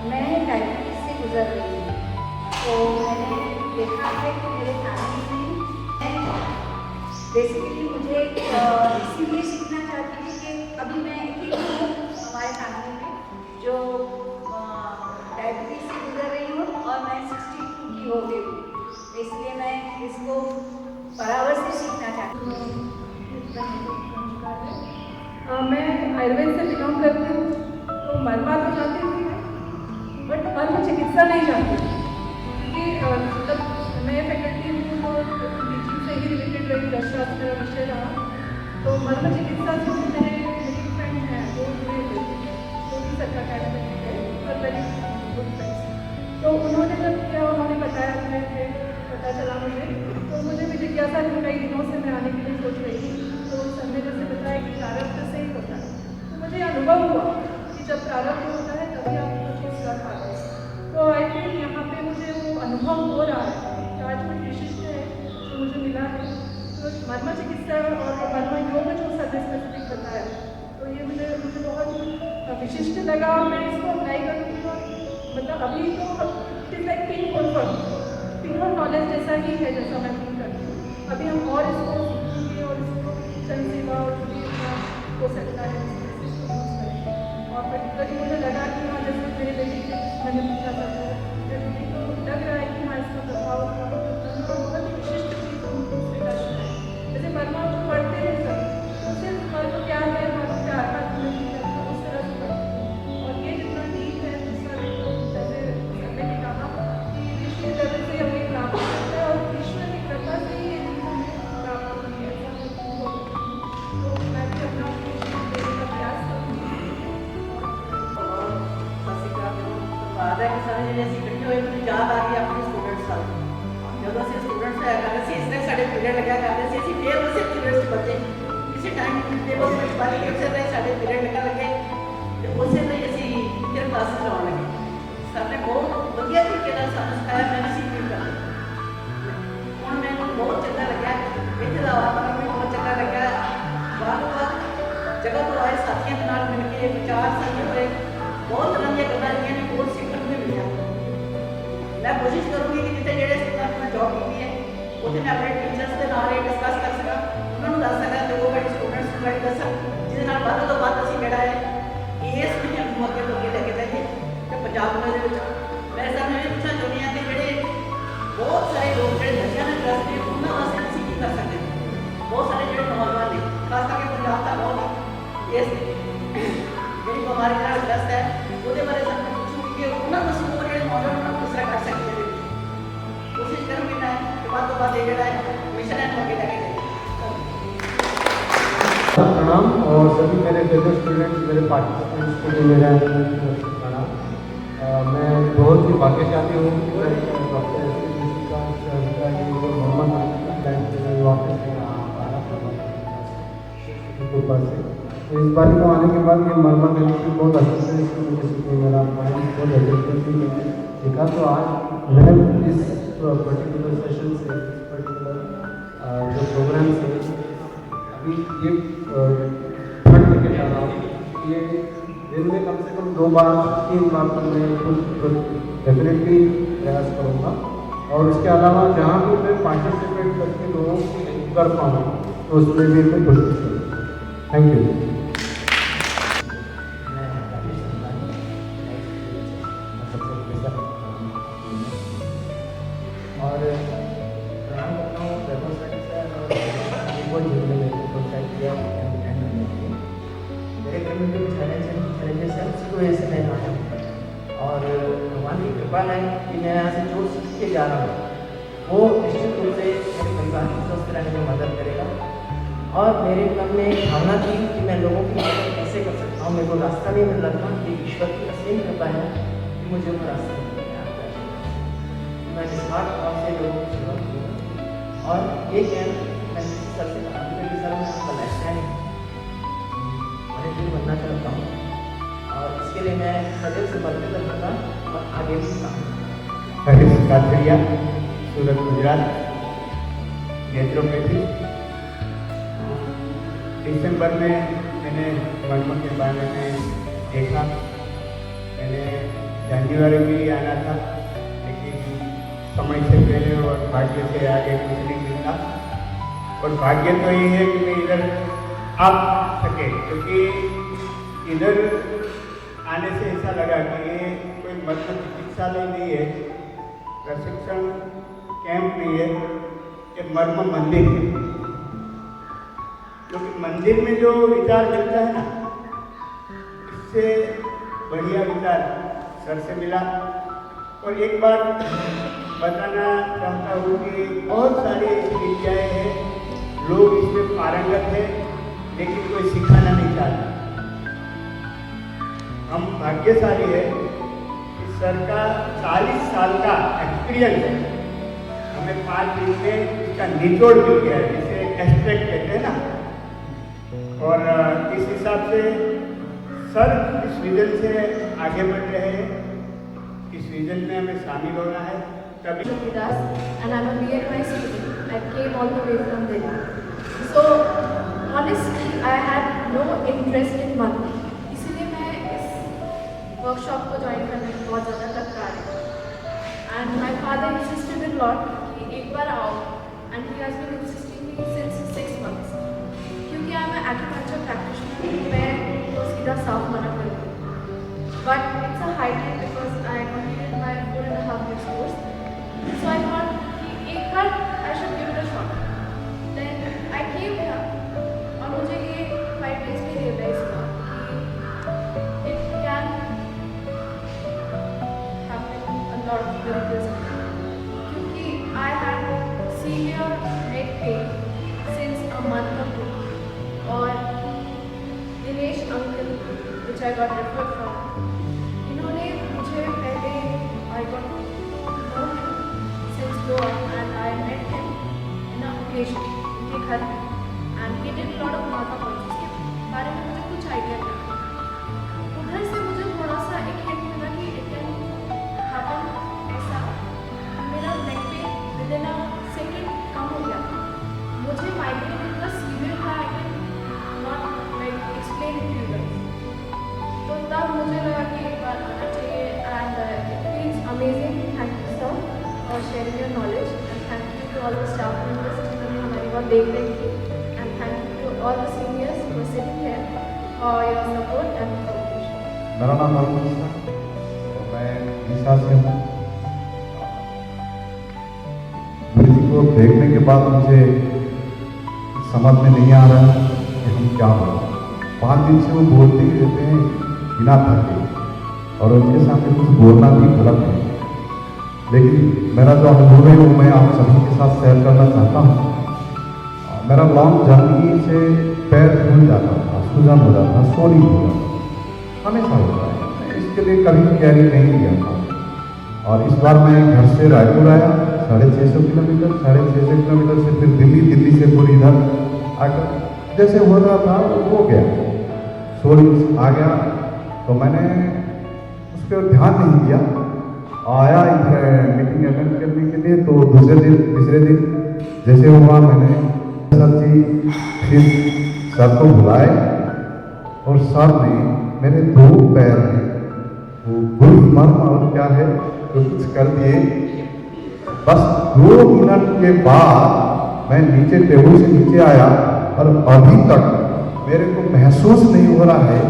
मैं डायबिटीज से गुजर रही हूँ। तो मैंने देखा है कि मेरे फैमिली में बेसिकली मुझे इसीलिए सीखना चाहती थी कि अभी मैं एक हमारे फैमिली में जो डायबिटीज से गुजर रही हूँ और मैं 62 की हो गई हूँ, इसलिए मैं इसको बराबर से सीखना चाहती हूँ। मैं आयुर्वेद से बिलोंग करती हूँ, तो मर्मा तो जानती थी मैं, बट मर्म चिकित्सा नहीं जानती क्योंकि मतलब मैं फैकल्टी हूँ तो टीचिंग से ही रिलेटेड रही, दर्शक मेरा विषय रहा। तो मर्म चिकित्सा से मेरे फ्रेंड हैं वो जुड़े हुए थे, वो भी सरकार अकेडमी में गए और वेरी गुड फ्रेंड्स। तो उन्होंने जब किया, उन्होंने बताया मुझे, पता चला मुझे, तो मुझे भी जिज्ञासा थी, कई दिनों से मैं आने के लिए सोच रही थी। तो सर ने जैसे बताया कि प्रारब्ध से ही होता है, तो मुझे अनुभव हुआ कि जब प्रारब्ध होता है तभी आप कुछ चीज़ कर पाते हैं। तो आई थिंक यहाँ पे मुझे वो अनुभव हो रहा है कि आज कुछ विशिष्ट है जो मुझे मिला है। तो मर्म चिकित्सा और मर्म योग जो सर ने स्पेसिफिक बताया, तो ये मुझे बहुत विशिष्ट लगा और मैं इसको अप्लाई करूँगी। और मतलब अभी तो इट इज़ लाइक पिन और नॉलेज जैसा ही है जैसा मैं फील करती हूँ। अभी हम और इसको सीखेंगे और इसको जन सेवा और जो भी हो सकता है इसको यूज़ करेंगे। और पर्टिकुलरली मुझे लगा कि हाँ, जैसे मेरे बेटी के मैंने पूछा था तो लग रहा है कि हाँ इसका प्रभाव बहुत ही विशिष्ट चीज़ दूसरे दर्शन है। जैसे मर्मा पढ़ते हैं सर, तो सिर्फ मर्म क्या है, मर्म क्या है, उस तरह से पढ़ते हैं। और ये जितना डीप है तो सर जैसे मैंने कहा कि ऋषि लेवल से हमें प्राप्त करता है और ईश्वर की कृपा से ही ये हमें प्राप्त होती है। तो मैं भी अपना देने का प्रयास करूँगी। आधा कि सारे जने ਅਸੀਂ ਇਕੱਠੇ ਹੋਏ, ਮੈਨੂੰ ਯਾਦ ਆ ਗਈ ਆਪਣੇ ਸਟੂਡੈਂਟਸ ਦਾ। ਜਦੋਂ ਅਸੀਂ ਸਟੂਡੈਂਟਸ ਹੋਇਆ ਕਰਦੇ ਸੀ, ਇਸ ਤਰ੍ਹਾਂ ਸਾਡੇ ਪੀਰੀਅਡ ਲੱਗਿਆ ਕਰਦੇ ਸੀ, ਅਸੀਂ ਫੇਰ ਉਸੇ ਪੀਰੀਅਡ 'ਚ ਬੱਚੇ ਕਿਸੇ ਟਾਈਮ ਟੇਬਲ ਵਿੱਚ ਪੜ੍ਹ ਕੇ ਉਸੇ ਤਰ੍ਹਾਂ ਸਾਡੇ ਪੀਰੀਅਡ ਲੱਗਣ ਲੱਗੇ ਤੇ ਉਸੇ ਤਰ੍ਹਾਂ ਹੀ ਅਸੀਂ ਫਿਰ ਕਲਾਸਿਸ ਲਾਉਣ ਲੱਗੇ। ਸਰ ਨੇ ਬਹੁਤ ਵਧੀਆ ਤਰੀਕੇ ਨਾਲ ਸਾਨੂੰ ਸਿਖਾਇਆ, ਮੈਂ ਨਹੀਂ ਸੀ ਫੀਲ ਕਰਦੀ। ਹੁਣ ਮੈਨੂੰ ਬਹੁਤ ਚੰਗਾ ਲੱਗਿਆ, ਇੱਥੇ ਦਾ ਵਾਤਾਵਰਨ ਵੀ ਬਹੁਤ ਚੰਗਾ ਲੱਗਿਆ। ਵੱਖ-ਵੱਖ ਜਗ੍ਹਾ ਤੋਂ ਆਏ ਸਾਥੀਆਂ ਦੇ ਨਾਲ ਮਿਲ ਕੇ ਵਿਚਾਰ ਸਾਂਝੇ ਹੋਏ, बहुत तरह की गल्लां जिहड़ियां ने बहुत सीखण नूं मिलियां। मैं कोशिश करूँगी कि जिते जिहड़े स्कूलों में जॉब की है उत्थे मैं अपने टीचर्स के नाल डिस्कस कर सकां, उन्होंने दस सकां ते वो मेरे स्टूडेंट्स नूं गाइड कर सकन, जिहदे नाल वध तों वध असीं जिहड़ा है इस मुहिम नूं अगे लैके जाइए। पंजाब में मैं सब ने पूछा चाहती हाँ कि ਜਿਹੜੇ बहुत सारे लोग ਜਿਹੜੇ ਨਸ਼ਿਆਂ ਨਾਲ ਗ੍ਰਸਤ ਨੇ ਉਹਨਾਂ ਵਾਸਤੇ ਅਸੀਂ ਕੀ ਕਰ ਸਕਦੇ ਹਾਂ। ਬਹੁਤ ਸਾਰੇ ਜਿਹੜੇ ਨੌਜਵਾਨ ਨੇ ਖਾਸ ਕਰਕੇ ਪੰਜਾਬ ਦਾ ਬਹੁਤ ਇਸ ਜਿਹੜੀ ਬਿਮਾਰੀ ਨਾਲ ਗ੍ਰਸਤ ਹੈ ਉਹਦੇ ਬਾਰੇ ਸਭ ਨੂੰ ਪੁੱਛੂਗੀ ਕਿ ਉਹਨਾਂ ਨੂੰ ਅਸੀਂ ਉਹ ਜਿਹੜੇ ਨੌਜਵਾਨ ਨੂੰ ਕਿਸ ਤਰ੍ਹਾਂ ਕਰ ਸਕਦੇ ਹਾਂ। ਕੋਸ਼ਿਸ਼ ਕਰੂੰਗੀ ਮੈਂ ਕਿ ਵੱਧ ਤੋਂ ਵੱਧ ਇਹ ਜਿਹੜਾ ਹੈ ਮਿਸ਼ਨ ਹੈ ਅੱਗੇ ਲੈ ਕੇ ਜਾਈਏ। प्रणाम और सभी मेरे फेलो स्टूडेंट्स, मेरे पार्टिसिपेंट्स को भी मेरा प्रणाम। मैं बहुत ही भाग्यशाली हूँ कि मैं डॉक्टर एस के जोशी का मोहम्मद वापस ऊपर से तो इस बार को आने के बाद ये मर्मा केमिस्ट्री बहुत अच्छे से इसको मुझे सीखने मेरा माइंड बहुत अच्छे से मैंने सीखा। तो आज मैंने इस पर्टिकुलर सेशन से पर्टिकुलर जो प्रोग्राम से अभी ये फंड लेके जा रहा हूँ। ये दिन में कम से कम 2 बार 3 बार तो मैं कुछ डेफिनेटली प्रयास करूँगा और इसके अलावा जहाँ भी मैं पार्टिसिपेट करके लोगों को हेल्प कर पाऊँ तो उसमें भी मैं कोशिश करूँ। Thank you. और प्रणाम करता हूँ वेबसाइट से और जुड़ने में प्रोत्साहित किया मेरे घर में जो चैलेंजेस हैं उसकी वजह से मैं आया हूँ और भगवान की कृपा है कि मैं यहाँ से जो सीख के जा रहा हूँ वो निश्चित रूप से मेरे परिवार को स्वस्थ रहने में मदद करेगा। और मेरे मन में एक भावना थी कि मैं लोगों की मदद कैसे कर सकता हूँ। मेरे को रास्ता नहीं मिल रहा था, ये ईश्वर की असीम कृपा है कि मुझे वो रास्ता मिल गया। मैं निस्वार्थ भाव से लोगों की सेवा करूँगा और ये कैंप मैं किसी सर से कहा कि सर मैं आपका लाइफ टाइम वॉलंटियर बनना चाहता हूँ और इसके लिए मैं सदैव समर्पित रहूँगा और आगे भी काम हरीश काथरिया, सूरत, गुजरात। नेत्रोपैथी दिसंबर में मैंने मर्मा के बारे में देखा। मैंने जनवरी में ही आना था लेकिन समय से पहले और भाग्य से आगे कुछ नहीं मिलता और भाग्य तो ये है कि मैं इधर आ सके क्योंकि इधर आने से ऐसा लगा कि ये कोई मर्म चिकित्सालय नहीं है, प्रशिक्षण कैंप नहीं है, ये मर्म मंदिर है। क्योंकि मंदिर में जो विचार मिलता है ना इससे बढ़िया विचार सर से मिला। और एक बात बताना चाहता हूँ कि बहुत सारी ऐसी विद्याएँ हैं, लोग इसमें पारंगत हैं लेकिन कोई सिखाना नहीं चाहता। हम भाग्यशाली है कि सर का 40 साल का एक्सपीरियंस है, हमें 5 दिन में इसका निचोड़ मिल गया है, जिसे एक्सट्रैक्ट कहते हैं ना। और इस हिसाब से सर इस विजन से आगे बढ़ रहे हैं, इस विजन में हमें शामिल होना है। कभी and I'm a BNY student. I came all the way from Delhi. So honestly, I had no interest in money. इसीलिए मैं इस वर्कशॉप को ज्वाइन करने में बहुत ज़्यादा टकरा रही। And my father insisted a lot कि एक बार आओ, and he has been insisting me since 6 months. क्योंकि I'm an acupuncture practitioner, मैं तो सीधा साफ मना करूँगी। But it's a high time because I completed my 4.5 years course. So I thought कि एक बार I should give it a shot. Then I came here और मुझे ये 5 days में realize हुआ कि it can happen a lot of miracles. क्योंकि I had severe neck pain since a month ago. और Dinesh uncle which I got referred from, इन्होंने मुझे पहले I got to know him since Goa and I met him in a occasion उनके घर में and he did a lot of माता पंच के बारे में मुझे कुछ आइडिया नहीं था। उधर से मुझे थोड़ा सा एक हिंट मिला कि it can happen ऐसा। मेरा neck pain within a second कम हो गया था। मुझे माइग्रेन इतना सीवियर था I can not like explain it to you guys. तो तब मुझे लगा कि एक बार आना चाहिए and it feels amazing. Thank you sir for sharing your knowledge and thank you to all the staff members जिन्होंने हमारी बहुत देख रेख की and thank you to all the seniors who are sitting here for your support and cooperation. मेरा नाम अरुण मिश्रा, उड़ीसा से हूँ। गुरु जी को देखने के बाद मुझे समझ में नहीं आ रहा है कि हम क्या बोलें। 5 दिन से वो बोलते ही रहते हैं बिना थके, और उनके सामने कुछ बोलना भी गलत है। लेकिन मेरा जो अनुभव है वो मैं आप सभी के साथ शेयर करना चाहता हूँ। मेरा लॉन्ग जर्नी से पैर फूल जाता था, सूजन हो जाता, सोरी हो जाता, हमेशा होता है। मैं इसके लिए कभी तैयारी नहीं किया था। और इस बार मैं घर से रायपुर आया, 650 किलोमीटर, 650 किलोमीटर से फिर दिल्ली से पूरी इधर आकर जैसे हो रहा था वो हो गया, सोरी आ गया। तो मैंने उस पर ध्यान नहीं दिया। आया इधर मीटिंग अटेंड करने के लिए, तो तीसरे दिन जैसे हुआ मैंने सर जी फिर सर को बुलाए, और सर ने मेरे 2 पैर में वो गुल्फ मर्म और क्या है तो कुछ कर दिए। बस 2 मिनट के बाद मैं नीचे टेबल से नीचे आया, और अभी तक मेरे को महसूस नहीं हो रहा है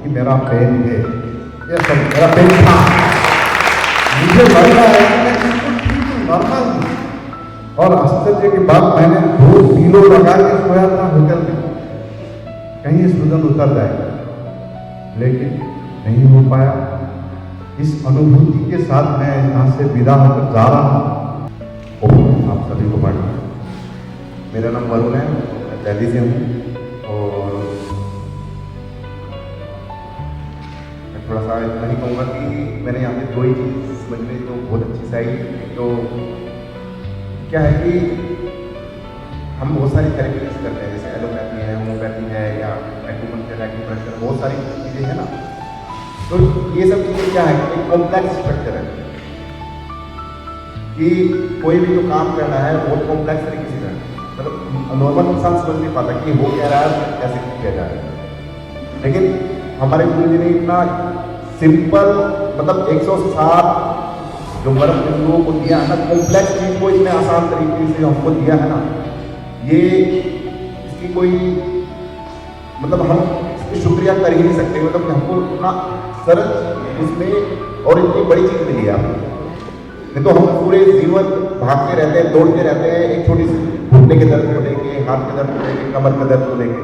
कि मेरा पेन है। ये सब मेरा पेन था, मुझे लग रहा है कि मैं बिल्कुल नॉर्मल हूँ। और आश्चर्य की बात, मैंने 2 पिलो लगा के सोया था होटल में, कहीं सूजन उतर जाएगा, लेकिन नहीं हो पाया। इस अनुभूति के साथ मैं यहाँ से विदा होकर जा रहा हूँ। आप सभी को पढ़ना। मेरा नाम वरुण है, मैं दिल्ली से हूँ। और मैं थोड़ा सा इतना ही कहूँगा कि मैंने यहाँ पे 2 ही चीज़ समझ में तो बहुत अच्छी से आई। तो क्या है कि हम बहुत सारी थेरेपीज करते हैं, जैसे एलोपैथी है, होम्योपैथी है, या एक्यूपंक्चर, एक्यूप्रेशर, बहुत सारी चीज़ें हैं ना। तो ये सब चीज़ें क्या है कि एक कॉम्प्लेक्स स्ट्रक्चर है कि कोई भी जो काम करना है बहुत कॉम्प्लेक्स तरीके से करना है। मतलब नॉर्मल इंसान समझ नहीं पाता कि वो कह रहा है कैसे किया जा रहा है। लेकिन हमारे गुरु जी ने इतना सिंपल, मतलब 107 जो वर्ग बिंदुओं को दिया है ना, कॉम्प्लेक्स चीज को इतने आसान तरीके से हमको दिया है ना, ये इसकी कोई मतलब हम इसकी शुक्रिया कर ही नहीं सकते। मतलब हमको इतना सरल उसमें और इतनी बड़ी चीज मिली है। नहीं तो हम पूरे जीवन भागते रहते हैं, दौड़ते रहते हैं, एक छोटी सी घुटने के दर्द को लेके, हाथ के दर्द को लेके, कमर के दर्द को लेके।